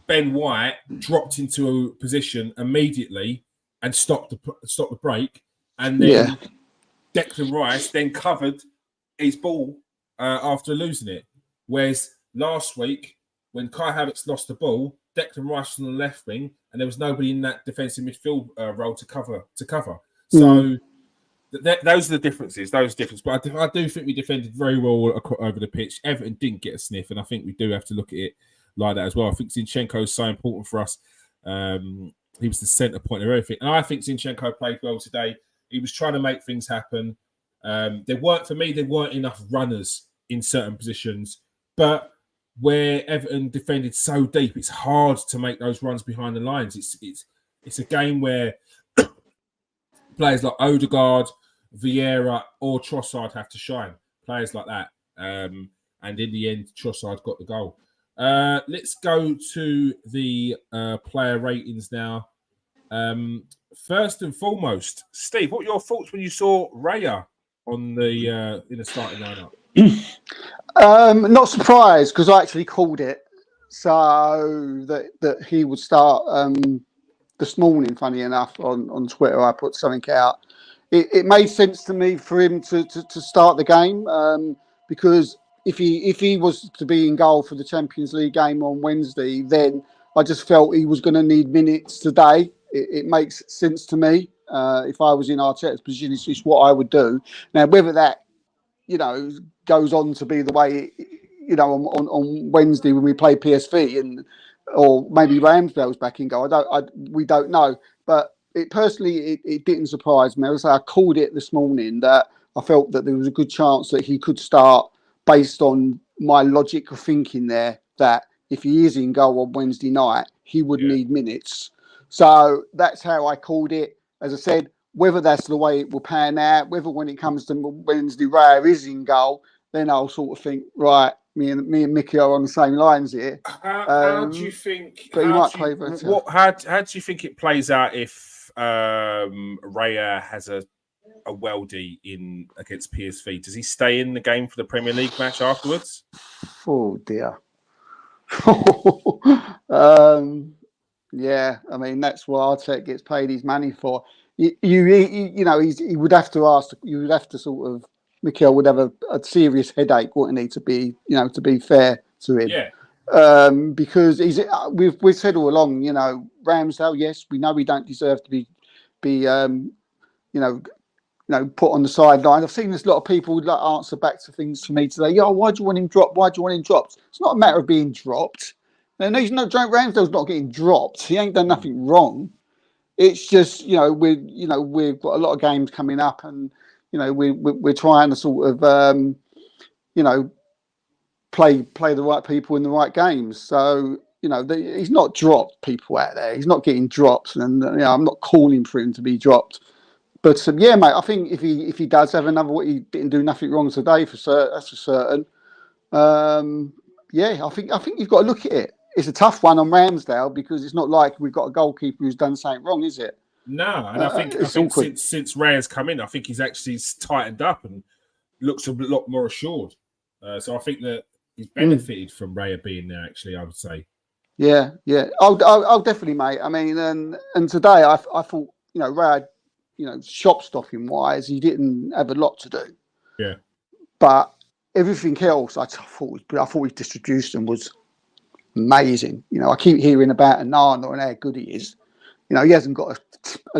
Ben White dropped into a position immediately and stopped the break, and then Declan Rice then covered his ball after losing it. Whereas last week, when Kai Havertz lost the ball, Declan Rice was on the left wing, and there was nobody in that defensive midfield role to cover. So those are the differences. But I do think we defended very well over the pitch. Everton didn't get a sniff, and I think we do have to look at it like that as well. I think Zinchenko is so important for us. He was the centre point of everything, and I think Zinchenko played well today. He was trying to make things happen. There weren't enough runners in certain positions, but where Everton defended so deep, it's hard to make those runs behind the lines. It's a game where players like Odegaard, Vieira, or Trossard have to shine. Players like that. And in the end, Trossard got the goal. Let's go to the player ratings now. First and foremost, Steve, what are your thoughts when you saw Raya on the in the starting lineup? Not surprised because I actually called it, so that he would start this morning. Funny enough, on Twitter, I put something out. It made sense to me for him to start the game because if he was to be in goal for the Champions League game on Wednesday, then I just felt he was going to need minutes today. It makes sense to me. If I was in Arteta's position, it's what I would do. Now, whether that goes on to be the way on Wednesday when we play PSV or maybe Ramsdale's back in goal, we don't know. But it didn't surprise me. I called it this morning that I felt that there was a good chance that he could start based on my logic of thinking there that if he is in goal on Wednesday night, he would need minutes. So that's how I called it. As I said, whether that's the way it will pan out, whether when it comes to Wednesday Raya is in goal, then I'll sort of think, right, me and Mickey are on the same lines here. How do you think? But he How might do play you, better. how do you think it plays out if Raya has a weldy in against PSV? Does he stay in the game for the Premier League match afterwards? Oh dear. Yeah, I mean that's what Arteta gets paid his money for. You know, he would have to ask. You would have to sort of. Mikel would have a serious headache, wouldn't he? To be, to be fair to him. Yeah. Because we've said all along, Ramsdale. Yes, we know he don't deserve to be, you know, put on the sideline. I've seen there's a lot of people like answer back to things to me today. Yo, why do you want him dropped? Why do you want him dropped? It's not a matter of being dropped. No, Ramsdale's not getting dropped. He ain't done nothing wrong. It's just, we've got a lot of games coming up, and we're trying to sort of play the right people in the right games. So he's not dropped people out there. He's not getting dropped, and I'm not calling for him to be dropped. But yeah, mate, I think if he does have another, he didn't do nothing wrong today that's for certain. Yeah, I think you've got to look at it. It's a tough one on Ramsdale because it's not like we've got a goalkeeper who's done something wrong, is it? No, and I think since Raya's come in, I think he's actually tightened up and looks a lot more assured. So I think that he's benefited from Raya being there. Actually, I would say. Yeah. I'll definitely, mate. I mean, and today I thought Raya, shop stocking wise, he didn't have a lot to do. Yeah. But everything else, I thought his distribution was amazing. I keep hearing about Anana and how good he is. He hasn't got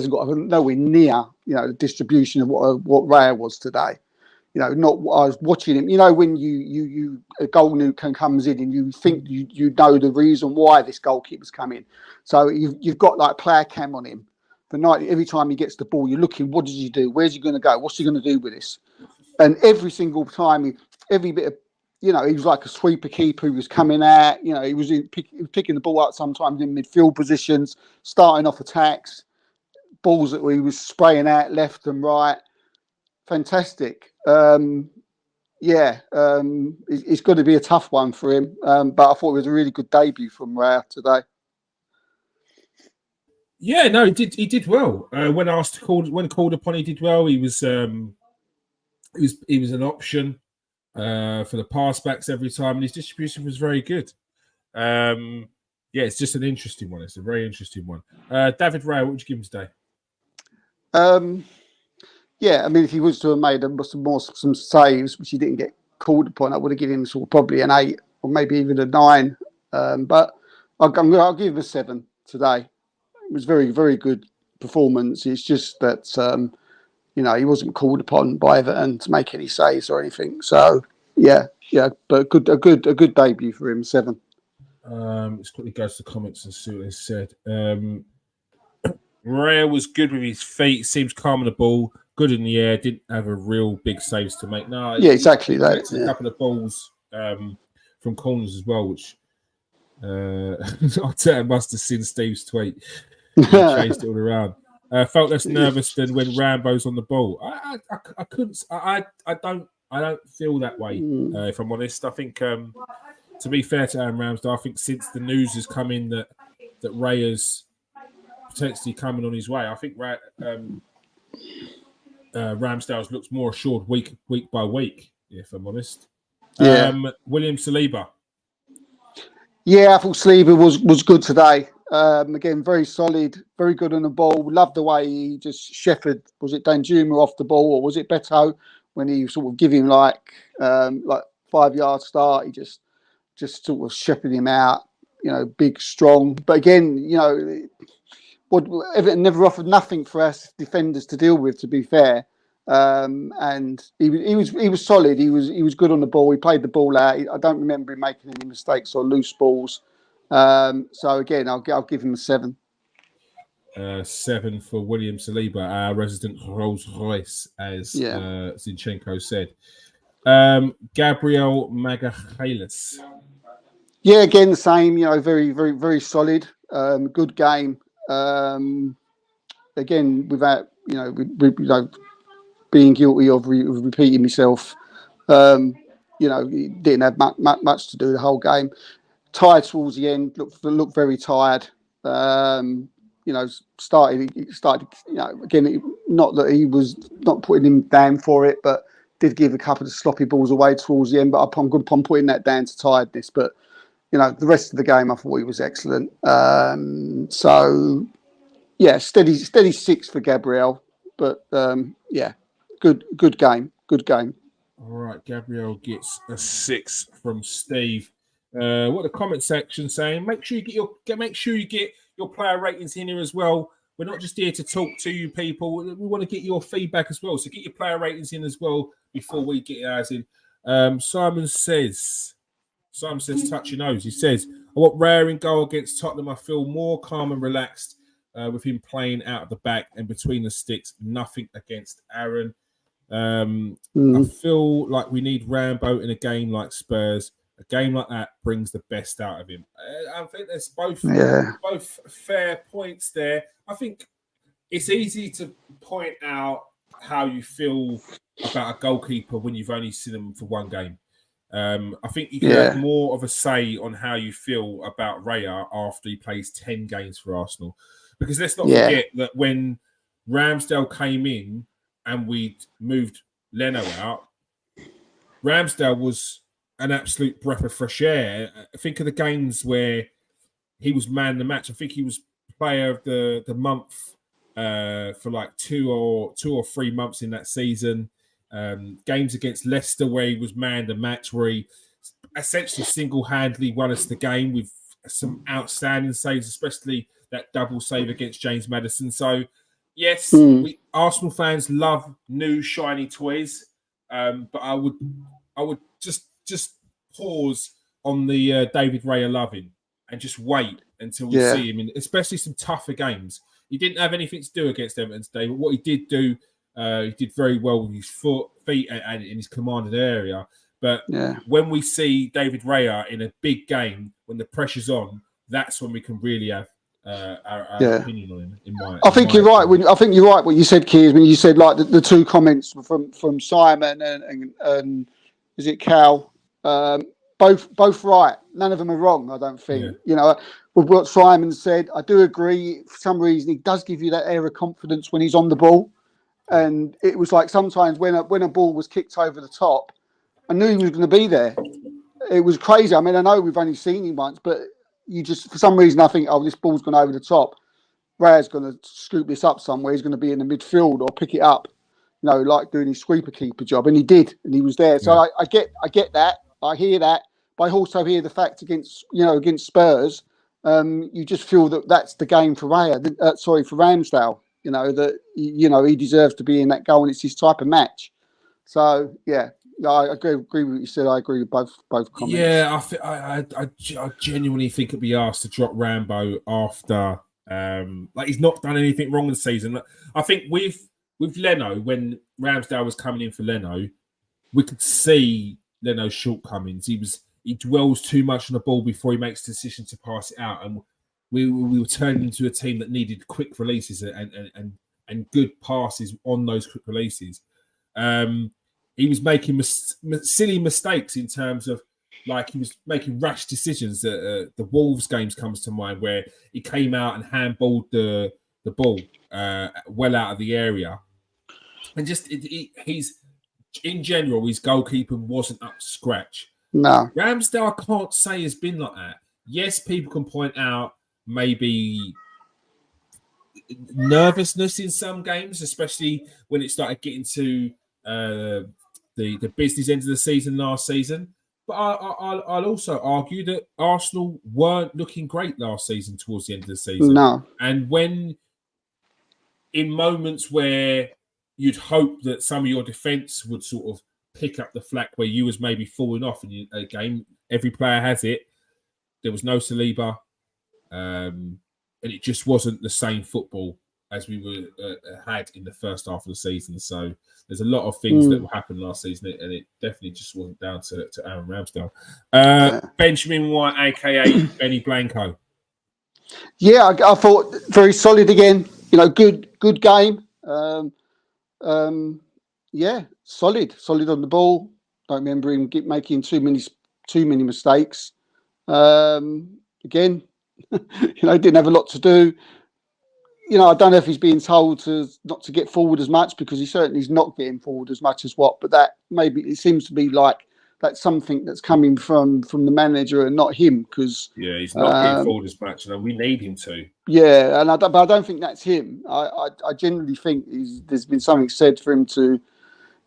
nowhere near the distribution of what Raya was today. Not I was watching him. When you a goal new comes in and you think you know the reason why this goalkeeper's coming. So you've got like player cam on him for night. Every time he gets the ball, you're looking. What does he do? Where's he going to go? What's he going to do with this? And every single time, every bit of he was like a sweeper keeper who was coming out. He was picking the ball up sometimes in midfield positions, starting off attacks, balls that he was spraying out left and right. Fantastic. It's got to be a tough one for him. But I thought it was a really good debut from Raya today. Yeah, no, he did well. When called upon, he did well. He was an option for the pass backs every time, and his distribution was very good. It's just an interesting one. It's a very interesting one. David Raya, what would you give him today? Yeah, I mean, if he was to have made some saves, which he didn't get called upon, I would have given him probably an 8 or maybe even a 9. But I'll give him a 7 today. It was very, very good performance. It's just that he wasn't called upon by Everton to make any saves or anything. So yeah, but a good debut for him. 7. Let's quickly go to the comments and see what they said. Raya was good with his feet. Seems calm on the ball. Good in the air. Didn't have a real big saves to make. No, yeah, exactly that. A couple of balls from corners as well, which I must have seen Steve's tweet. He chased it all around. Felt less nervous than when Rambo's on the ball. I couldn't. I don't feel that way. If I'm honest, I think to be fair to Aaron Ramsdale, I think since the news has come in that Raya's potentially coming on his way, I think Ramsdale's looks more assured week by week. If I'm honest. Yeah. William Saliba. Yeah, I thought Saliba was good today. Again, very solid, very good on the ball. Loved the way he just shepherded. Was it Danjuma off the ball, or was it Beto when he sort of give him like 5-yard start? He just sort of shepherded him out. Big, strong. But again, Everton never offered nothing for us defenders to deal with. To be fair, and he was solid. He was good on the ball. He played the ball out. I don't remember him making any mistakes or loose balls. So again, I'll give him a 7. 7 for William Saliba, our resident Rolls Royce, as Zinchenko said. Gabriel Magalhaes. Yeah, again the same. Very, very, very solid. Good game. Again, without being guilty of repeating myself. he didn't have much to do the whole game. Tired towards the end, looked very tired. Started, again, not that he was not putting him down for it, but did give a couple of sloppy balls away towards the end. But I'm good upon putting that down to tiredness. But, the rest of the game, I thought he was excellent. Steady 6 for Gabriel. But, good game. Good game. All right, Gabriel gets a 6 from Steve. What the comment section saying? Make sure you get your player ratings in here as well. We're not just here to talk to you people. We want to get your feedback as well. So get your player ratings in as well before we get ours in. Simon says, touch your nose. He says, I want Raya in goal against Tottenham. I feel more calm and relaxed with him playing out of the back and between the sticks. Nothing against Aaron. I feel like we need Rambo in a game like Spurs. A game like that brings the best out of him. I think there's both fair points there. I think it's easy to point out how you feel about a goalkeeper when you've only seen them for one game. I think you can have more of a say on how you feel about Raya after he plays 10 games for Arsenal. Because let's not forget that when Ramsdale came in and we moved Leno out, Ramsdale was an absolute breath of fresh air. I think of the games where he was man of the match. I think he was player of the month for like 2 or 3 months in that season. Games against Leicester where he was man of the match, where he essentially single-handedly won us the game with some outstanding saves, especially that double save against James Maddison. So, yes, Arsenal fans love new shiny toys, but I would just pause on the David Raya loving and just wait until we see him in, especially some tougher games. He didn't have anything to do against Everton today, but what he did do, he did very well with his feet and in his commanded area. But when we see David Raya in a big game, when the pressure's on, that's when we can really have our opinion on him. I think you're right. I think you're right. What you said, Keys, when you said like the two comments from Simon and is it Cal? Both right. None of them are wrong. I don't think. With what Simon said, I do agree. For some reason, he does give you that air of confidence when he's on the ball, and it was like sometimes when a ball was kicked over the top, I knew he was going to be there. It was crazy. I mean, I know we've only seen him once, but you just, for some reason, I think, this ball's gone over the top. Raya's going to scoop this up somewhere. He's going to be in the midfield or pick it up, like doing his sweeper keeper job. And he did, and he was there. So I get that. I hear that. But I also hear the fact against Spurs, you just feel that that's the game for Raya. For Ramsdale. That he deserves to be in that goal, and it's his type of match. So I agree with what you said. I agree with both comments. Yeah, I genuinely think it'd be asked to drop Rambo after he's not done anything wrong this season. I think with Leno, when Ramsdale was coming in for Leno, we could see Leno's shortcomings. He dwells too much on the ball before he makes the decision to pass it out, and we were turning into a team that needed quick releases and good passes on those quick releases. He was making silly mistakes in terms of, like, he was making rash decisions. The Wolves games comes to mind where he came out and handballed the ball well out of the area, and just he's in general his goalkeeping wasn't up to scratch. No, Ramsdale I can't say has been like that. Yes, people can point out maybe nervousness in some games, especially when it started getting to the business end of the season last season. But I'll also argue that Arsenal weren't looking great last season towards the end of the season. No. And when in moments where you'd hope that some of your defence would sort of pick up the slack where you was maybe falling off in a game, every player has it. There was no Saliba. And it just wasn't the same football as we were had in the first half of the season. So there's a lot of things that happened last season, and it definitely just wasn't down to Aaron Ramsdale. Benjamin White, a.k.a. Benny Blanco. Yeah, I thought very solid again. Good game. Solid on the ball. Don't remember him making too many mistakes. Again, didn't have a lot to do. I don't know if he's being told to not to get forward as much, because he certainly is not getting forward as much as what. But that maybe it seems to be like that's something that's coming from the manager and not him. Because he's not getting forward as much, and we need him to. Yeah, but I don't think that's him. I generally think there's been something said for him to,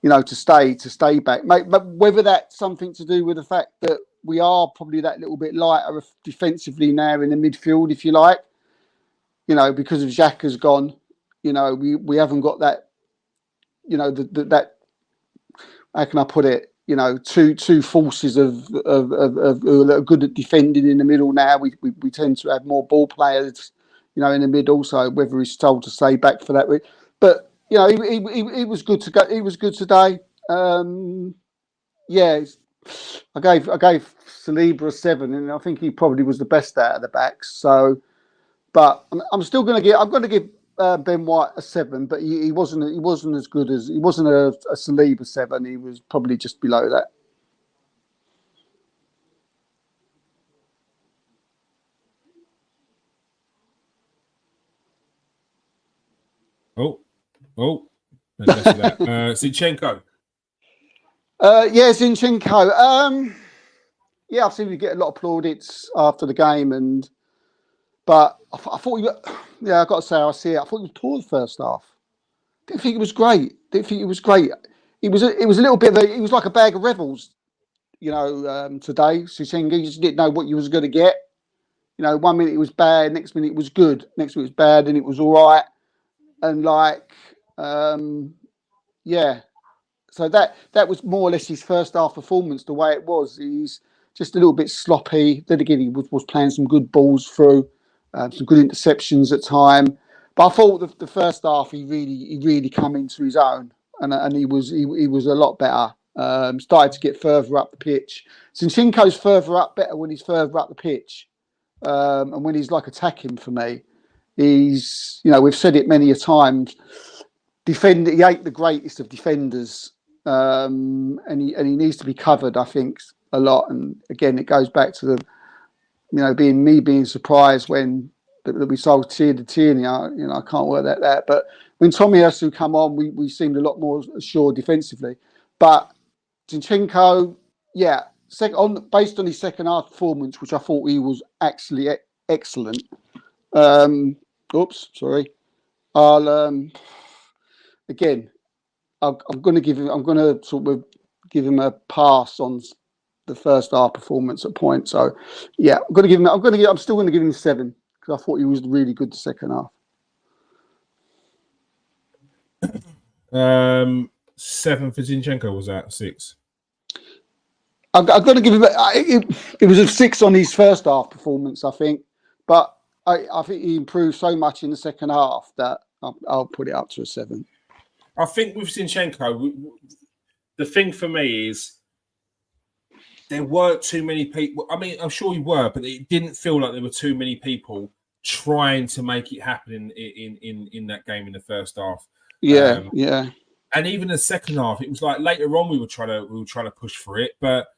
to stay back. But whether that's something to do with the fact that we are probably that little bit lighter defensively now in the midfield, if you like. Because of Xhaka's gone, we haven't got that, that, how can I put it? Two forces of that are good at defending in the middle now. We tend to have more ball players, in the middle. So whether he's told to stay back for that, but he was good to go. He was good today. Yeah, I gave Saliba a 7, and I think he probably was the best out of the backs. So. But I'm still going to give. I'm going to give Ben White a 7, but he wasn't as good as he wasn't a Saliba 7. He was probably just below that. Oh, let's do that. Zinchenko. Yeah, Zinchenko. Yeah, I've seen him get a lot of plaudits after the game, but I thought he. Yeah, I got to say, I see it. I thought he was poor the first half. Didn't think it was great. It was a little bit. It was like a bag of rebels, today. Zinchenko, you just didn't know what you was going to get. 1 minute it was bad, next minute it was good, next minute it was bad, and it was all right. And yeah. So that was more or less his first half performance. The way it was, he's just a little bit sloppy. Then again, he was playing some good balls through, some good interceptions at time. But I thought the first half he really come into his own, and he was a lot better. Started to get further up the pitch. Zinchenko's better when he's further up the pitch, and when he's attacking. For me, he's we've said it many a times. He ain't the greatest of defenders. And he needs to be covered, I think, a lot. And again, it goes back to the being surprised when that we sold Tierney. I can't work that. But when Tomiyasu come on, we seemed a lot more assured defensively. But Zinchenko, yeah, based on his second half performance, which I thought he was actually excellent. Sorry. I'll again. I'm going to sort of give him a pass on the first half performance at point. So, yeah, I'm still going to give him 7 because I thought he was really good the second half. 7 for Zinchenko, was that 6? I've got to give him. It was a 6 on his first half performance, I think, but I think he improved so much in the second half that I'll put it up to a 7. I think with Zinchenko, the thing for me is there weren't too many people. I mean, I'm sure you were, but it didn't feel like there were too many people trying to make it happen in that game in the first half. Yeah. And even the second half, it was like later on we were trying to push for it, but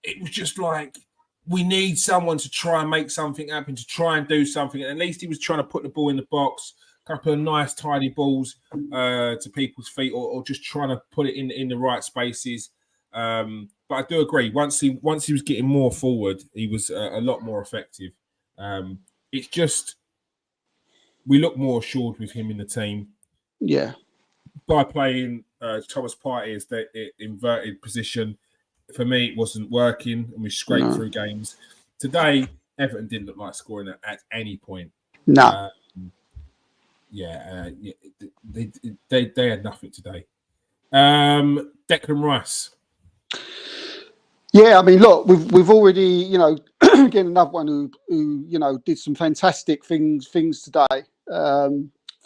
it was just like we need someone to try and make something happen, to try and do something. And at least he was trying to put the ball in the box. Couple of nice tidy balls to people's feet, or just trying to put it in the right spaces. But I do agree. Once he was getting more forward, he was a lot more effective. It's just we look more assured with him in the team. Yeah. By playing Thomas Partey as the inverted position, for me it wasn't working, and we scraped through games. Today, Everton didn't look like scoring at any point. No. They had nothing today. Declan Rice. Yeah, I mean, look, we've already, again, another one who did some fantastic things today.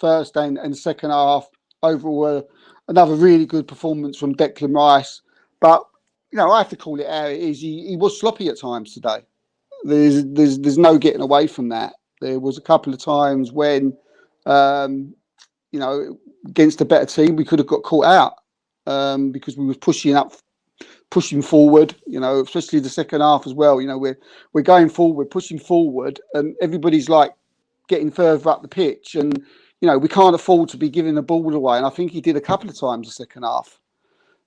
First and second half, overall, another really good performance from Declan Rice. But I have to call it how it is. He was sloppy at times today. There's no getting away from that. There was a couple of times when. Against a better team, we could have got caught out because we was pushing up pushing forward, especially the second half as well. We're going forward, pushing forward, and everybody's like getting further up the pitch, and we can't afford to be giving the ball away. And I think he did a couple of times the second half,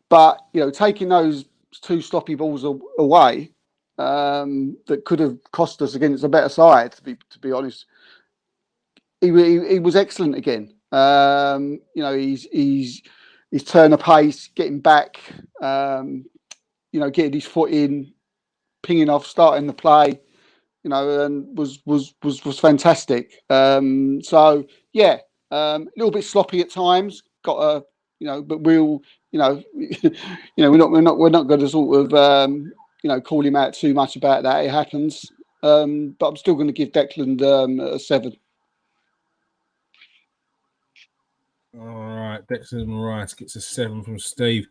but taking those 2 sloppy balls away that could have cost us against a better side. To be honest, he was excellent again. He's turn of pace, getting back, getting his foot in, pinging off, starting the play, and was fantastic. So yeah, a little bit sloppy at times. Got a, but we'll, we're not going to sort of, call him out too much about that. It happens. But I'm still going to give Declan a 7. All right, Declan Rice gets a 7 from Steve.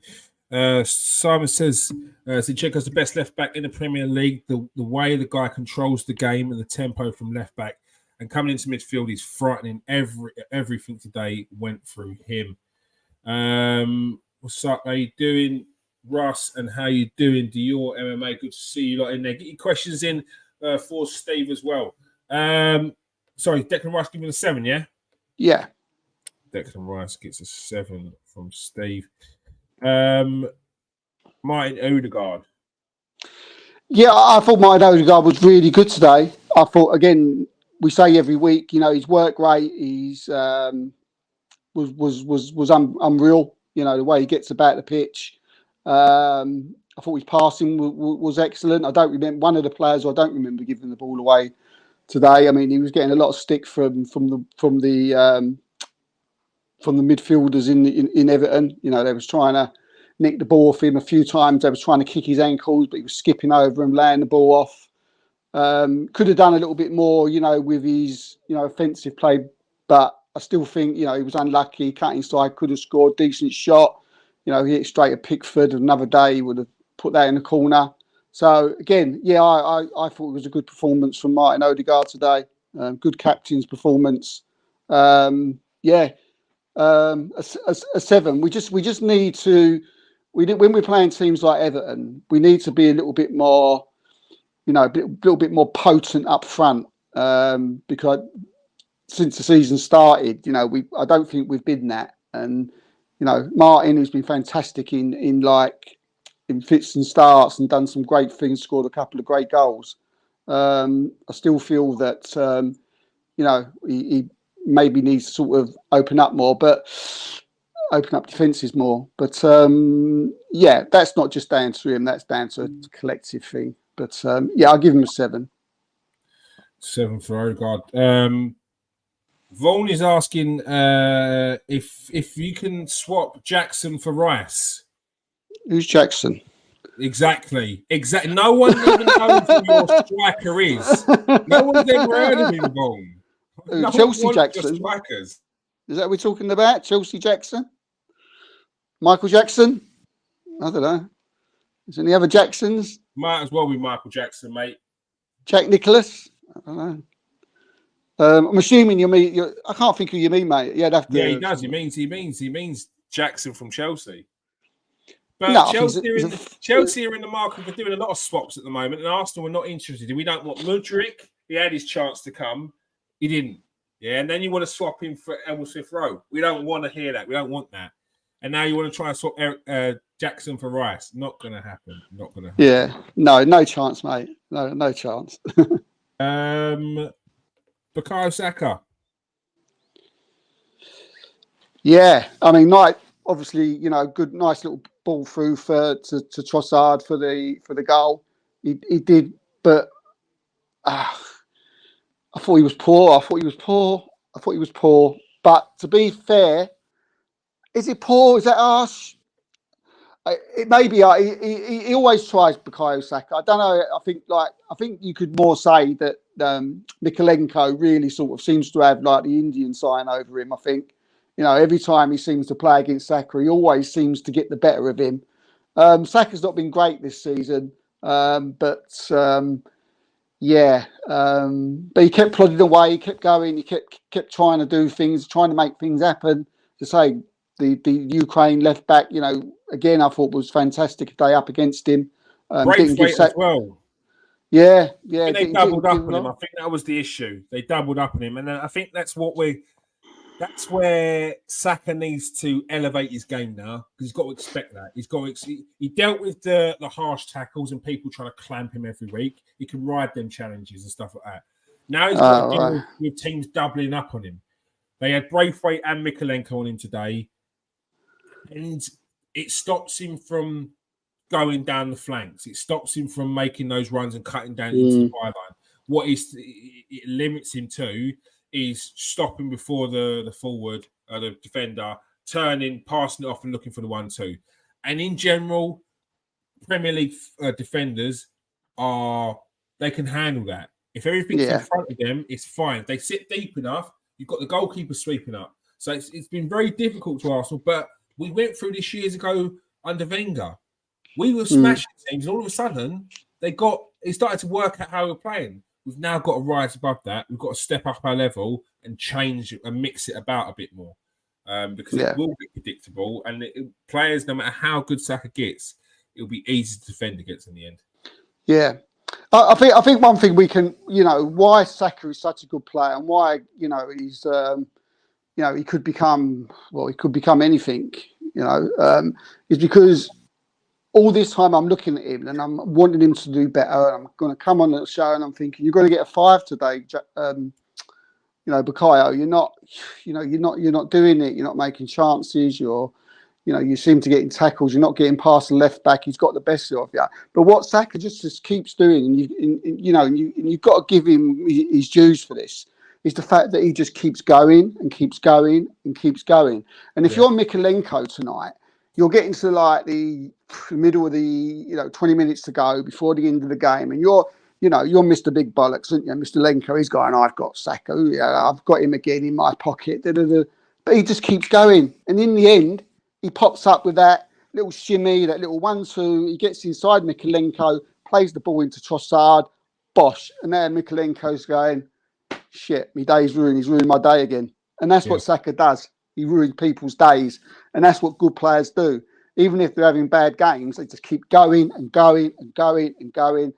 Simon says Zinchenko's the best left back in the Premier League. The way the guy controls the game and the tempo from left back and coming into midfield is frightening. Everything today went through him. What's up? How you doing, Russ? And how you doing? Do your MMA? Good to see you lot in there. Get your questions in for Steve as well. Sorry, Declan Rice giving a 7, yeah? Yeah. Declan Rice gets a 7 from Steve. Martin Odegaard. Yeah, I thought Martin Odegaard was really good today. I thought, again, we say every week, his work rate, he's was unreal. The way he gets about the pitch. I thought his passing was excellent. I don't remember one of the players. I don't remember giving the ball away today. I mean, he was getting a lot of stick from the midfielders in Everton. They was trying to nick the ball off him a few times. They was trying to kick his ankles, but he was skipping over him, laying the ball off. Could have done a little bit more, with his, offensive play, but I still think, he was unlucky. Cut inside, could have scored, decent shot. He hit straight at Pickford. Another day, he would have put that in the corner. So again, yeah, I thought it was a good performance from Martin Odegaard today. Good captain's performance. A 7. We just need to. When we're playing teams like Everton, we need to be a little bit more, a little bit more potent up front. Because since the season started, I don't think we've been that. And Martin, who's been fantastic in fits and starts and done some great things, scored a couple of great goals. I still feel that he maybe needs to sort of open up defences more. But yeah, that's not just down to him. That's down to a collective thing. But yeah, I'll give him a 7. 7 for Odegaard. Vaughan is asking if you can swap Jackson for Rice. Who's Jackson? Exactly. No one even knows who your striker is. No one's ever heard of him, Vaughan. No Chelsea Jackson. Strikers. Is that what we're talking about? Chelsea Jackson? Michael Jackson? I don't know. Is there any other Jacksons? Might as well be Michael Jackson, mate. Jack Nicholas? I don't know. I'm assuming you mean. I can't think who you mean, mate. Yeah, he does. He means Jackson from Chelsea. But no, Chelsea are in the market for doing a lot of swaps at the moment, and Arsenal are not interested. We don't want Mudryk. He had his chance to come. He didn't. Yeah, and then you want to swap him for Emil Smith Rowe. We don't want to hear that. We don't want that. And now you want to try and swap Jackson for Rice. Not going to happen. Not going to happen. Yeah. No chance, mate. No chance. Bukayo Saka. Yeah. I mean, obviously, good, nice little ball through to Trossard for the goal. He did, but I thought he was poor. But to be fair, is it poor? Is that harsh? It may be. He always tries Bukayo Saka. I don't know. I think you could more say that Mykolenko really sort of seems to have like the Indian sign over him. I think every time he seems to play against Saka, he always seems to get the better of him. Saka's not been great this season, but he kept plodding away. He kept going. He kept trying to do things, trying to make things happen. To say, the Ukraine left back, again, I thought was fantastic day up against him. Didn't give Braithwaite as well. Yeah. I think they doubled up on him. I think that was the issue. They doubled up on him, and I think that's where Saka needs to elevate his game now, because he's got to expect that. He dealt with the harsh tackles and people trying to clamp him every week. He can ride them challenges and stuff like that. Now he's got to deal with teams doubling up on him. They had Braithwaite and Mikalenko on him today, and it stops him from going down the flanks. It stops him from making those runs and cutting down into the byline. What it limits him to is stopping before the forward, the defender, turning, passing it off and looking for the 1-2. And in general, Premier League defenders they can handle that. If everything's in front of them, it's fine. If they sit deep enough, you've got the goalkeeper sweeping up. So it's been very difficult to Arsenal, but we went through this years ago under Wenger. We were smashing teams, and all of a sudden, it started to work out how we're playing. We've now got to rise above that. We've got to step up our level and change and mix it about a bit more, because it will be predictable. And players, no matter how good Saka gets, it'll be easy to defend against in the end. Yeah, I think one thing we can, why Saka is such a good player and why he's he could become anything, is because all this time I'm looking at him and I'm wanting him to do better. I'm going to come on the show and I'm thinking, you're going to get a 5 today, Bukayo. You're not doing it. You're not making chances. You seem to get in tackles. You're not getting past the left back. He's got the best of you. But what Saka just keeps doing, and you've got to give him his dues for this, is the fact that he just keeps going and keeps going and keeps going. And if you're Mikalenko tonight, you're getting to the middle of the 20 minutes to go before the end of the game, and you're Mr. Big Bollocks, aren't you? Mr. Lenko, he's going, I've got Saka, I've got him again in my pocket. But he just keeps going, and in the end, he pops up with that little shimmy, that little 1-2. He gets inside Mikalenko, plays the ball into Trossard, bosh, and now Mikalenko's going, shit, my day's ruined. He's ruined my day again, and that's what Saka does. He ruins people's days, and that's what good players do. Even if they're having bad games, they just keep going and going and going and going.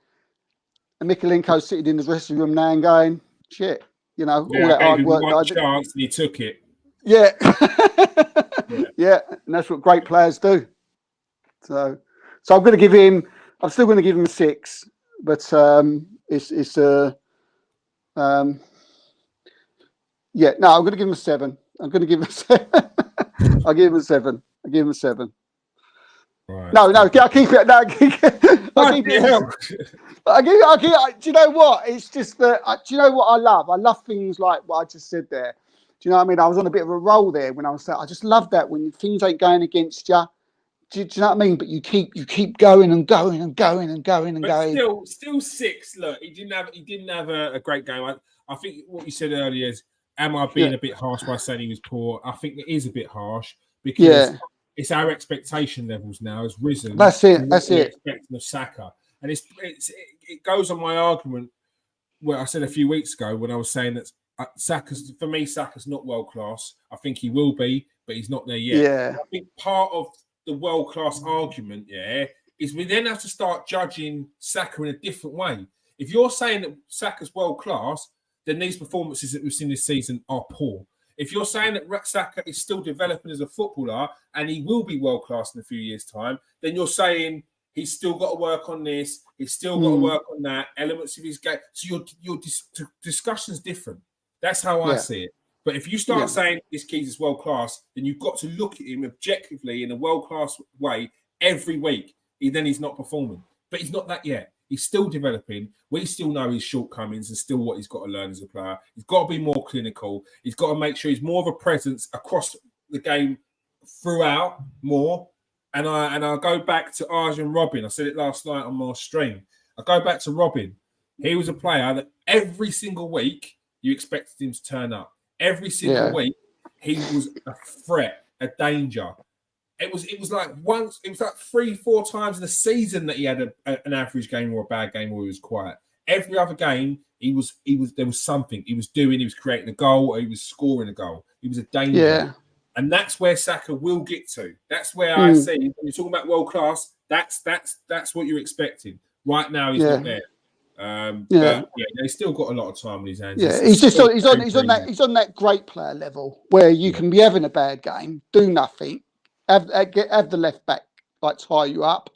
And Mikalenko's sitting in the dressing room now and going, shit, all that hard work. One chance and he took it. Yeah. Yeah, and that's what great players do. So I'm going to give him. I'm still going to give him a 6, but it's I'm going to give him a 7. I'm going to give him a 7. I'll give him a 7. I'll give him a 7. Right. No, I'll keep it. No, I'll keep it. Do you know what? It's just that. Do you know what I love? I love things like what I just said there. Do you know what I mean? I was on a bit of a roll there when I was saying. I just love that when things ain't going against you. Do you know what I mean? But you keep going and going and going and going and going. Still 6. Look, he didn't have a great game. I think what you said earlier is, am I being a bit harsh by saying he was poor? I think it is a bit harsh because it's our expectation levels now has risen. That's it. That's it. Expecting of Saka, and it goes on my argument where I said a few weeks ago when I was saying that Saka's not world class. I think he will be, but he's not there yet. Yeah. I think part of the world class argument, is we then have to start judging Saka in a different way. If you're saying that Saka's world class, then these performances that we've seen this season are poor. If you're saying that Saka is still developing as a footballer and he will be world class in a few years' time, then you're saying he's still got to work on this, he's still got to work on that, elements of his game. So your discussion's different. That's how I see it. But if you start saying this kid is world class, then you've got to look at him objectively in a world class way every week. Then he's not performing. But he's not that yet. He's still developing. We still know his shortcomings and still what he's got to learn as a player. He's got to be more clinical. He's got to make sure he's more of a presence across the game throughout more. And I go back to Arjen Robben. I said it last night on my stream. I go back to Robben. He was a player that every single week you expected him to turn up. Every single week he was a threat, a danger. It was like 3-4 times in the season that he had an average game or a bad game where he was quiet. Every other game, there was something he was doing. He was creating a goal or he was scoring a goal. He was a danger. And that's where Saka will get to. That's where I see when you're talking about world class. That's what you're expecting. Right now, he's not there. But he's still got a lot of time in his hands. Yeah, he's on that great player level where you can be having a bad game, do nothing, have the left back like tie you up,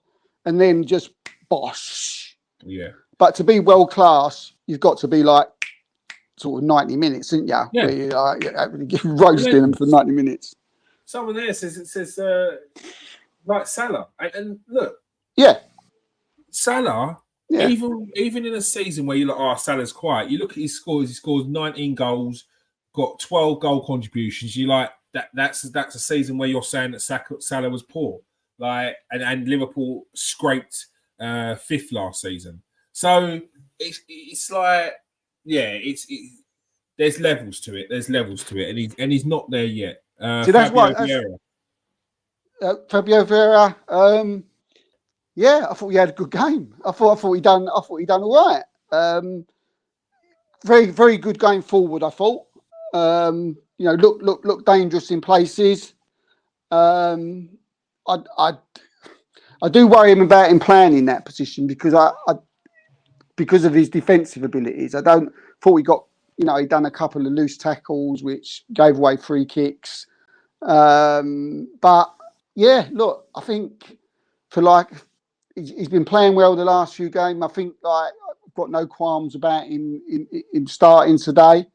and then just bosh. Yeah. But to be world class, you've got to be like sort of 90 minutes, isn't you? Yeah. Where you're roasting them for 90 minutes. Someone there says like Salah, and look, Salah. Yeah. Even in a season where you're like, Salah's quiet, you look at his scores. He scores 19 goals, got 12 goal contributions. You like that's a season where you're saying that Salah was poor, like, and Liverpool scraped fifth last season. So it's like, there's levels to it. There's levels to it, and he's not there yet. Fabio Vieira. Yeah, I thought he had a good game. I thought he done all right. Very, very good going forward. I thought. Look dangerous in places. I do worry him about him playing in that position because because of his defensive abilities. I don't thought he got. He done a couple of loose tackles which gave away free kicks. But yeah, look, I think he's been playing well the last few games. I think I've got no qualms about him starting today,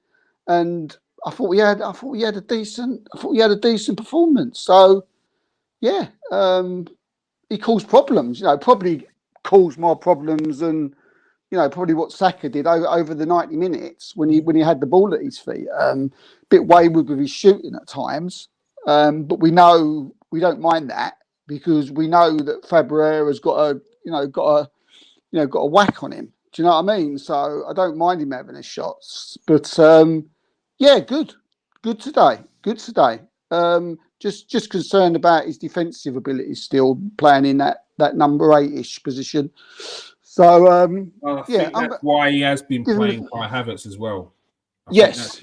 and I thought he had a decent performance. So yeah, he caused problems. Probably caused more problems than probably what Saka did over the 90 minutes when he had the ball at his feet. Bit wayward with his shooting at times, but we know we don't mind that. Because we know that Fabreira's got a whack on him. Do you know what I mean? So I don't mind him having his shots. But good today. Just concerned about his defensive abilities still playing in that number 8-ish position. So I think that's why he has been playing Kai Havertz as well. Yes.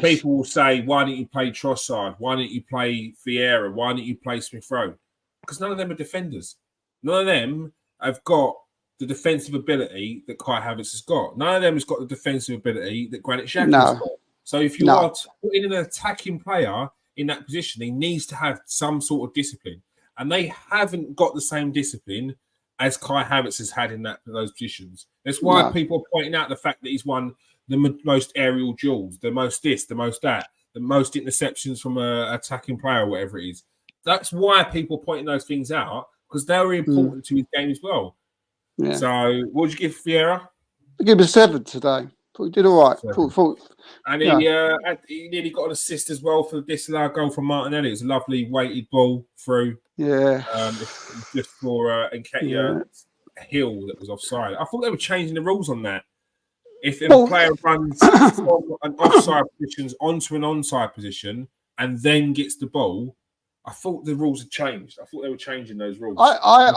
People will say, why don't you play Trossard? Why don't you play Vieira? Why don't you play Smith Rowe? Because none of them are defenders. None of them have got the defensive ability that Kai Havertz has got. None of them has got the defensive ability that Granit Xhaka has got. So if you are putting an attacking player in that position, he needs to have some sort of discipline. And they haven't got the same discipline as Kai Havertz has had in those positions. That's why people are pointing out the fact that he's won the most aerial duels, the most this, the most that, the most interceptions from an attacking player, or whatever it is. That's why people are pointing those things out, because they're really important to his game as well. Yeah. So, what would you give Vieira? I give him a 7 today. Thought he did all right. And he nearly got an assist as well for the disallowed goal from Martinelli. It was a lovely weighted ball through. Yeah. Just for Nketiah Hill that was offside. I thought they were changing the rules on that. If a player runs from an offside position onto an onside position and then gets the ball, I thought the rules had changed. I thought they were changing those rules. I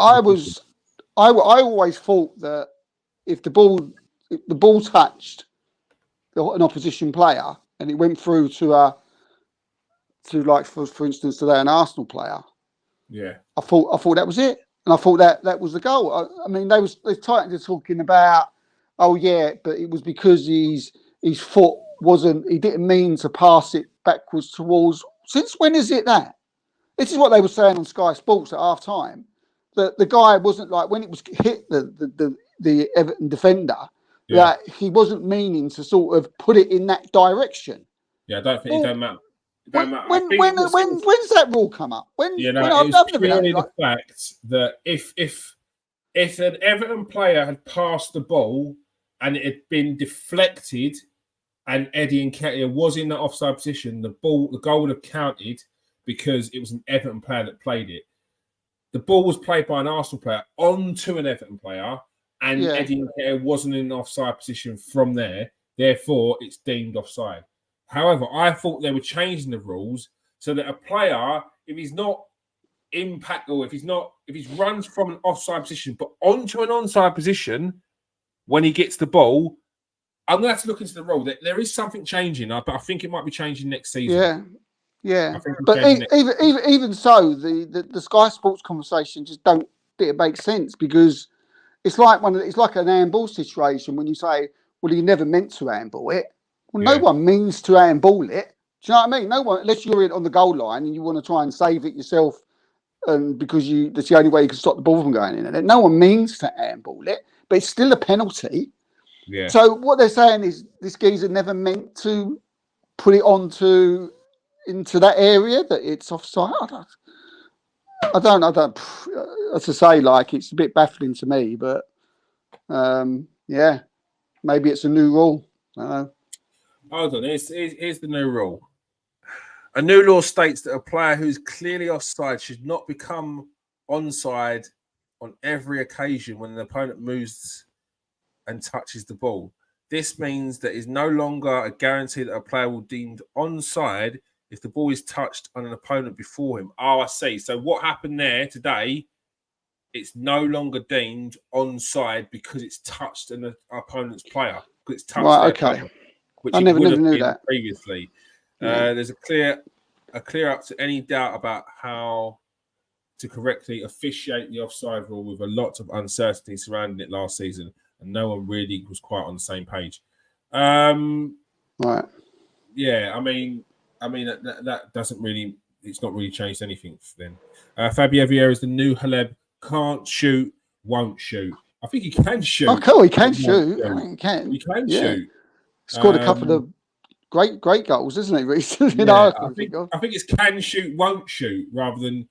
always thought that if the ball touched an opposition player and it went through to for instance today an Arsenal player, I thought that was it, and I thought that was the goal. I mean, they tightened to talking about, but it was because his foot wasn't. He didn't mean to pass it backwards towards. Since when is it that? This is what they were saying on Sky Sports at half time. That the guy wasn't like when it was hit the Everton defender, that he wasn't meaning to sort of put it in that direction. Yeah, I don't think it don't matter. When's that rule come up? It was purely the fact that if an Everton player had passed the ball and it had been deflected and Eddie Nketiah was in that offside position, the goal would have counted because it was an Everton player that played it. The ball was played by an Arsenal player onto an Everton player, and Eddie Nketiah wasn't in an offside position from there. Therefore, it's deemed offside. However, I thought they were changing the rules so that a player, if he's not impactful, if he runs from an offside position but onto an onside position when he gets the ball, I'm going to have to look into the rule. There is something changing, but I think it might be changing next season. Yeah, I think I'm but changing it. even so, the Sky Sports conversation just don't it make sense because it's like it's like an handball situation when you say, well, he never meant to handball it. Well, no Yeah, one means to handball it. Do you know what I mean? No one, unless you're in on the goal line and you want to try and save it yourself, and because that's the only way you can stop the ball from going in. And no one means to handball it, but it's still a penalty. yeah. So what they're saying is this geezer never meant to put it into that area that it's offside. I don't. As I say, like it's a bit baffling to me, but yeah, maybe it's a new rule. I don't know. Hold on. Here's the new rule. A new law states that a player who's clearly offside should not become onside on every occasion when an opponent moves and touches the ball. This means that it's no longer a guarantee that a player will be deemed onside if the ball is touched on an opponent before him. Oh, I see. So what happened there today? It's no longer deemed onside because it's touched an opponent's player, because it's touched Right. their Okay. player, which I it would never have knew been that. previously. Yeah. There's a clear up to any doubt about how to correctly officiate the offside rule with a lot of uncertainty surrounding it last season, and no one really was quite on the same page. Right. Yeah, I mean that doesn't really, it's not really changed anything then. Fabio Vieira is the new Haleb. Can't shoot, won't shoot. I think he can Oh, shoot. cool. He can But won't shoot. I shoot. mean, he can. He can Yeah. shoot. Scored a couple of great goals, isn't he? Recently, Yeah, I can think of. I think it's can shoot, won't shoot rather than.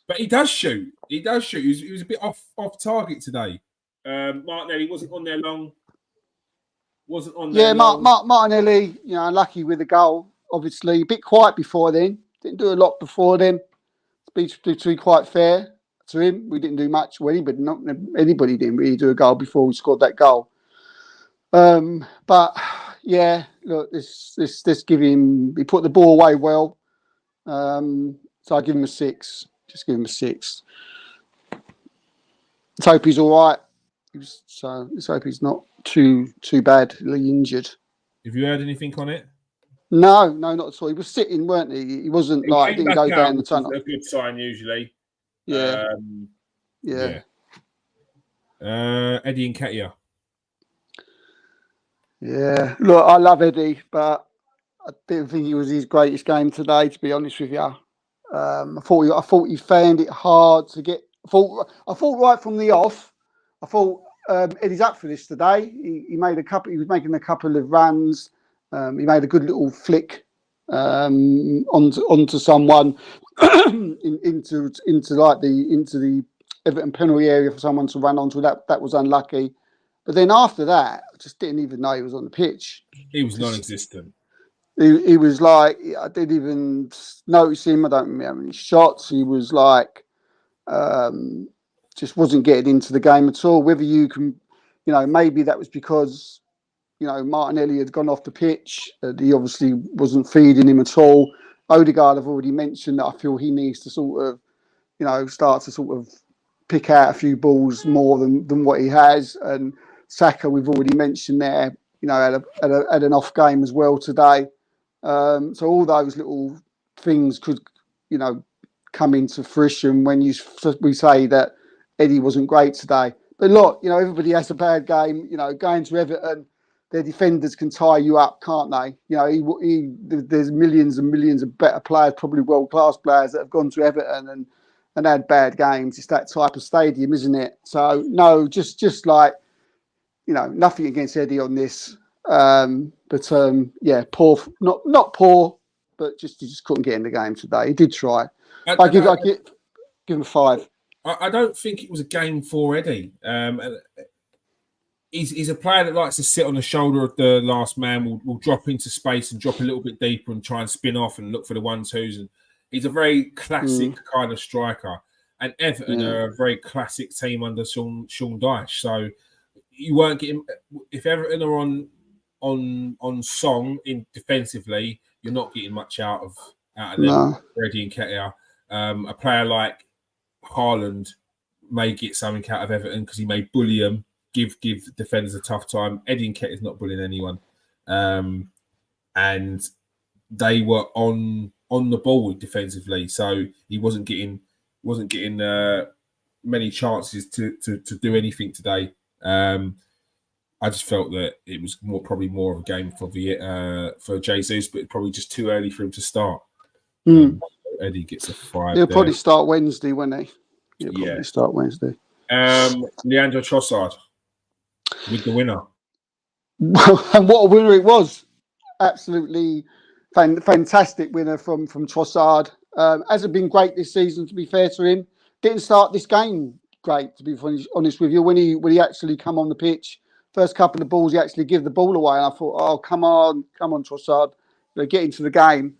But he does shoot. He does shoot. He was a bit off target today. Martinelli wasn't on there long. Wasn't on there Yeah, long. Martinelli, unlucky with the goal. Obviously, a bit quiet before then. Didn't do a lot before then. To be quite fair to him, we didn't do much. Well, anybody didn't really do a goal before we scored that goal. But yeah, look, this give him. He put the ball away well. So I give him a 6. Just give him a 6. Let's hope he's all right. So let's hope he's not too badly injured. Have you heard anything on it? No, not at all. He was sitting, weren't he? He wasn't He came didn't back go out, down the which is tunnel. a good sign usually. Yeah, Yeah. Eddie Nketiah. Yeah. Look, I love Eddie, but I didn't think it was his greatest game today. To be honest with you, I thought he found it hard to get. I thought right from the off. I thought Eddie's up for this today. He made a couple. He was making a couple of runs. He made a good little flick onto someone into the Everton penalty area for someone to run onto. That was unlucky. But then after that, I just didn't even know he was on the pitch. He was non-existent. He was like, I didn't even notice him. I don't remember how many shots. He was like, just wasn't getting into the game at all. Whether you can, maybe that was because, Martinelli had gone off the pitch. He obviously wasn't feeding him at all. Odegaard, I've already mentioned that I feel he needs to sort of, start to sort of pick out a few balls more than what he has. And Saka, we've already mentioned there, had an off game as well today. So all those little things could, come into fruition when we say that Eddie wasn't great today. But look, everybody has a bad game. Going to Everton, their defenders can tie you up, can't they? There's millions and millions of better players, probably world-class players that have gone to Everton and had bad games. It's that type of stadium, isn't it? So no, just like, nothing against Eddie on this. But yeah, poor, not poor, but he just couldn't get in the game today. He did try. I give him a 5. I don't think it was a game for Eddie. He's a player that likes to sit on the shoulder of the last man, will drop into space and drop a little bit deeper and try and spin off and look for the 1-2s. And he's a very classic kind of striker. And Everton are a very classic team under Sean Dyche. So you weren't getting, if Everton are on song in defensively, you're not getting much out of them. No. Eddie Nketiah. A player like Haaland may get something out of Everton because he may bully them, give defenders a tough time. Eddie Nketiah is not bullying anyone, and they were on on the ball defensively, so he wasn't getting many chances to do anything today. I just felt that it was probably more of a game for Jesus, but probably just too early for him to start. Eddie gets a 5. He'll probably start Wednesday, won't he? He'll Yeah. probably start Wednesday. Leandro Trossard with the winner. Well, and what a winner it was. Absolutely fantastic winner from Trossard. Hasn't been great this season, to be fair to him. Didn't start this game great, to be honest with you. When he actually come on the pitch, first couple of balls, he actually give the ball away. And I thought, oh, come on, Trossard, get into the game.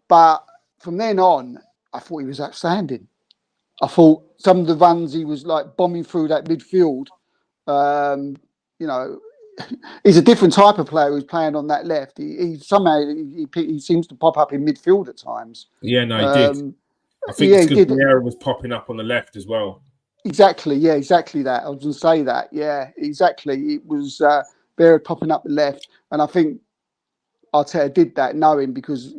But from then on, I thought he was outstanding. I thought some of the runs he was like bombing through that midfield. He's a different type of player who's playing on that left. He somehow he seems to pop up in midfield at times. Yeah, no, he did. I think it's because Vieira was popping up on the left as well. Exactly, yeah, exactly that. I was going to say that. Yeah, exactly. It was Vieira popping up the left, and I think Arteta did that knowing because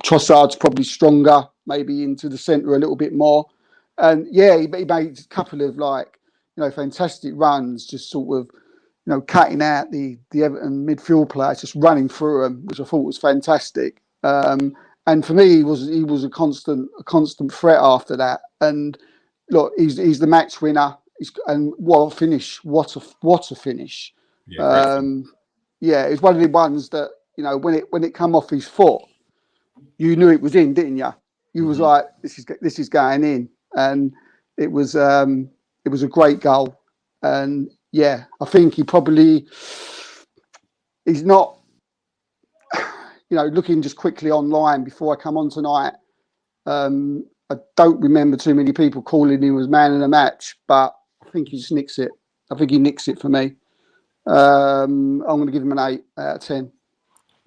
Trossard's probably stronger, maybe into the centre a little bit more. And yeah, he made a couple of fantastic runs, just sort of, cutting out the Everton midfield players, just running through them, which I thought was fantastic. And for me, he was a constant threat after that. And look, he's the match winner. And what a finish! What a finish! Yeah, it's one of the ones that when it come off his foot, you knew it was in, didn't you? You was like, this is going in, and it was a great goal. And yeah, I think he's not, looking just quickly online before I come on tonight. I don't remember too many people calling him as man in the match, but I think he just nicks it. I think he nicks it for me. I'm going to give him an 8 out of 10.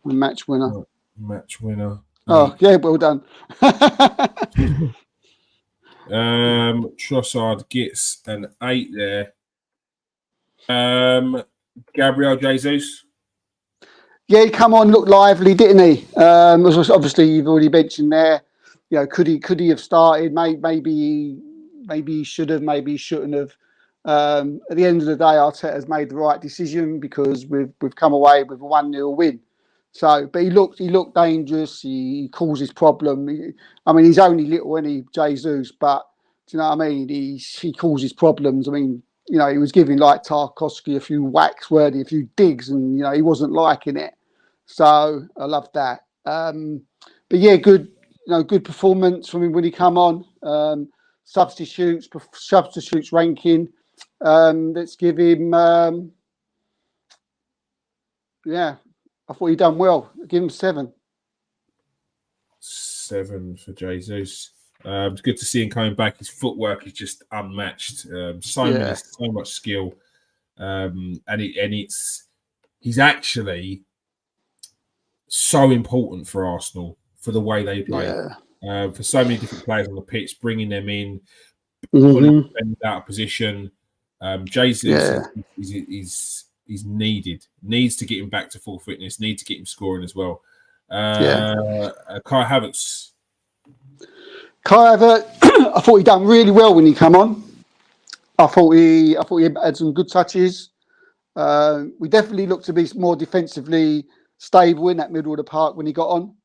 Match winner. Match winner. Oh, yeah, well done. Trossard gets an 8 there. Gabriel Jesus. Yeah, he come on, looked lively, didn't he? Obviously, you've already mentioned there. Could he have started? Maybe he should have. Maybe he shouldn't have. At the end of the day, Arteta's made the right decision because we've come away with a 1-0 win. So, but he looked dangerous. He causes problem. He's only little, isn't he, Jesus? But do you know what I mean? He causes problems. I mean, he was giving like Tarkowski a few whacks, a few digs, and he wasn't liking it. So I love that. But yeah, good performance from him when he come on. Substitutes ranking. Let's give him. I thought he done well. Give him 7. 7 for Jesus. It's good to see him coming back. His footwork is just unmatched. So much skill, and he's actually so important for Arsenal for the way they play. Yeah. For so many different players on the pitch, bringing them in, pulling them out of position. Jesus is needs to get him back to full fitness, needs to get him scoring as well. Kai Havertz. Kai Havertz, I thought he done really well when he come on. I thought he had some good touches. We definitely looked to be more defensively stable in that middle of the park when he got on.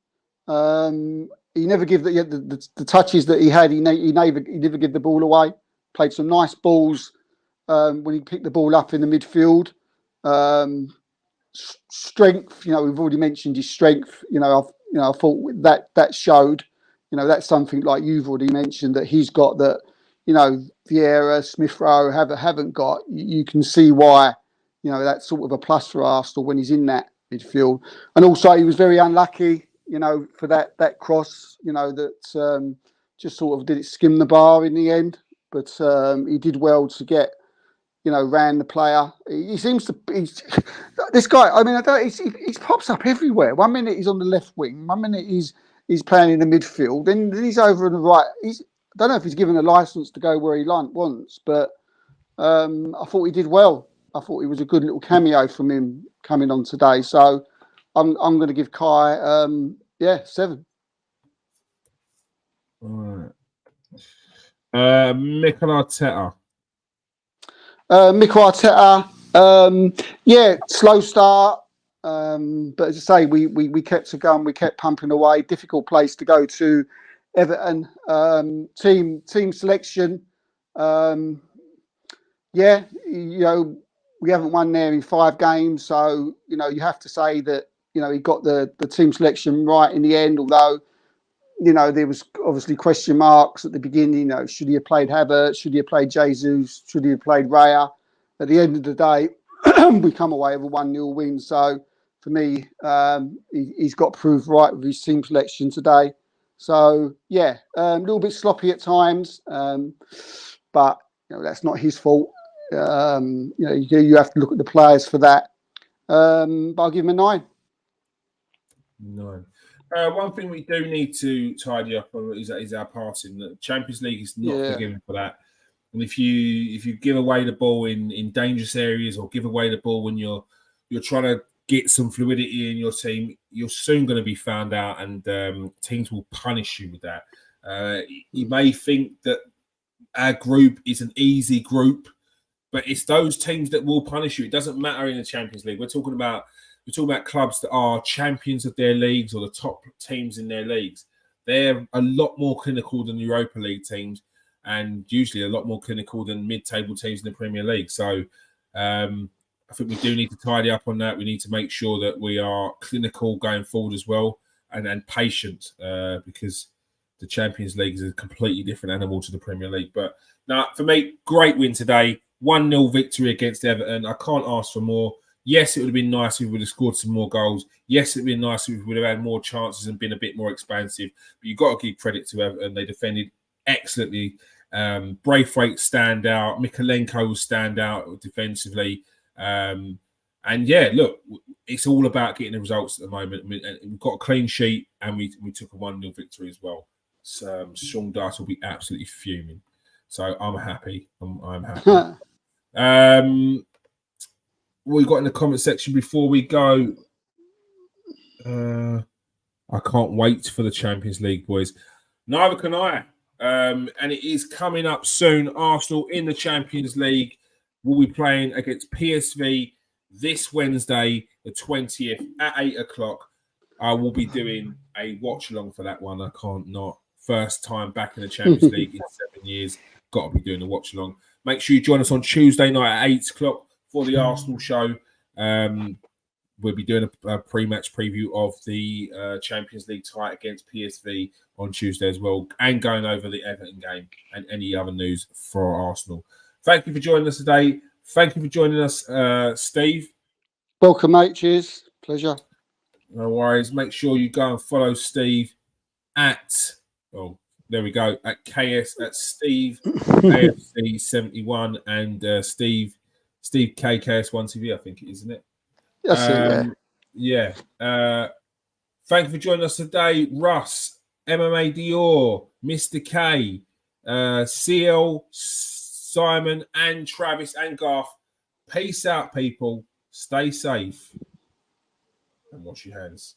He never gave the touches that he had. He never gave the ball away. Played some nice balls when he picked the ball up in the midfield. Strength, we've already mentioned his strength. I thought that showed. That's something like you've already mentioned that he's got that. Vieira, Smith Rowe haven't got. You can see why. That's sort of a plus for Arsenal when he's in that midfield. And also, he was very unlucky. For that cross. That just sort of did it skim the bar in the end. But he did well to get. Ran the player. He seems to. This guy. I mean, he pops up everywhere. 1 minute he's on the left wing. 1 minute he's playing in the midfield. Then he's over on the right. I don't know if he's given a license to go where he wants, but I thought he did well. I thought it was a good little cameo from him coming on today. So I'm going to give Kai 7. All right. Mikel Arteta. Mikel Arteta, yeah, slow start. But as I say, we kept it going, we kept pumping away. Difficult place to go to, Everton. Team selection. Yeah, we haven't won there in 5 games, so you have to say that he got the team selection right in the end. Although there was obviously question marks at the beginning. Should he have played Havertz? Should he have played Jesus? Should he have played Raya? At the end of the day, we come away with a 1-0 win. So for me, he's got proved right with his team selection today. So yeah, a little bit sloppy at times, but that's not his fault. You have to look at the players for that. But I'll give him a 9. 9. One thing we do need to tidy up on is our passing. The Champions League is not forgiven for that. And if you give away the ball in dangerous areas or give away the ball when you're trying to get some fluidity in your team, you're soon going to be found out, and teams will punish you with that. You may think that our group is an easy group, but it's those teams that will punish you. It doesn't matter in the Champions League. We're talking about clubs that are champions of their leagues or the top teams in their leagues. They're a lot more clinical than Europa League teams, and usually a lot more clinical than mid-table teams in the Premier League. So I think we do need to tidy up on that. We need to make sure that we are clinical going forward as well, and patient, because the Champions League is a completely different animal to the Premier League. But now, for me, great win today. 1-0 victory against Everton. I can't ask for more. Yes, it would have been nice if we would have scored some more goals. Yes, it would have been nice if we would have had more chances and been a bit more expansive. But you've got to give credit to Everton. They defended excellently. Braithwaite stand out. Mikalenko stand out defensively. And yeah, look, it's all about getting the results at the moment. We've got a clean sheet, and we took a 1-0 victory as well. So Sean Dyche will be absolutely fuming. So I'm happy. I'm happy. What we got in the comment section before we go? I can't wait for the Champions League, boys. Neither can I. And it is coming up soon. Arsenal in the Champions League will be playing against PSV this Wednesday, the 20th at 8 o'clock. I will be doing a watch along for that one. I can't not. First time back in the Champions League in 7 years. Got to be doing a watch along. Make sure you join us on Tuesday night at 8 o'clock for the Arsenal show. We'll be doing a pre-match preview of the Champions League tie against PSV on Tuesday as well, and going over the Everton game and any other news for Arsenal. Thank you for joining us today. Thank you for joining us, Steve. Welcome, mate. Cheers. Pleasure. No worries. Make sure you go and follow Steve at, there we go, at KS, at Steve AFC 71 and Steve KKS1 TV, I think it is, isn't it? That's it, yeah. Thank you for joining us today, Russ, MMA Dior, Mr. K, CL, Simon, and Travis, and Garth. Peace out, people. Stay safe and wash your hands.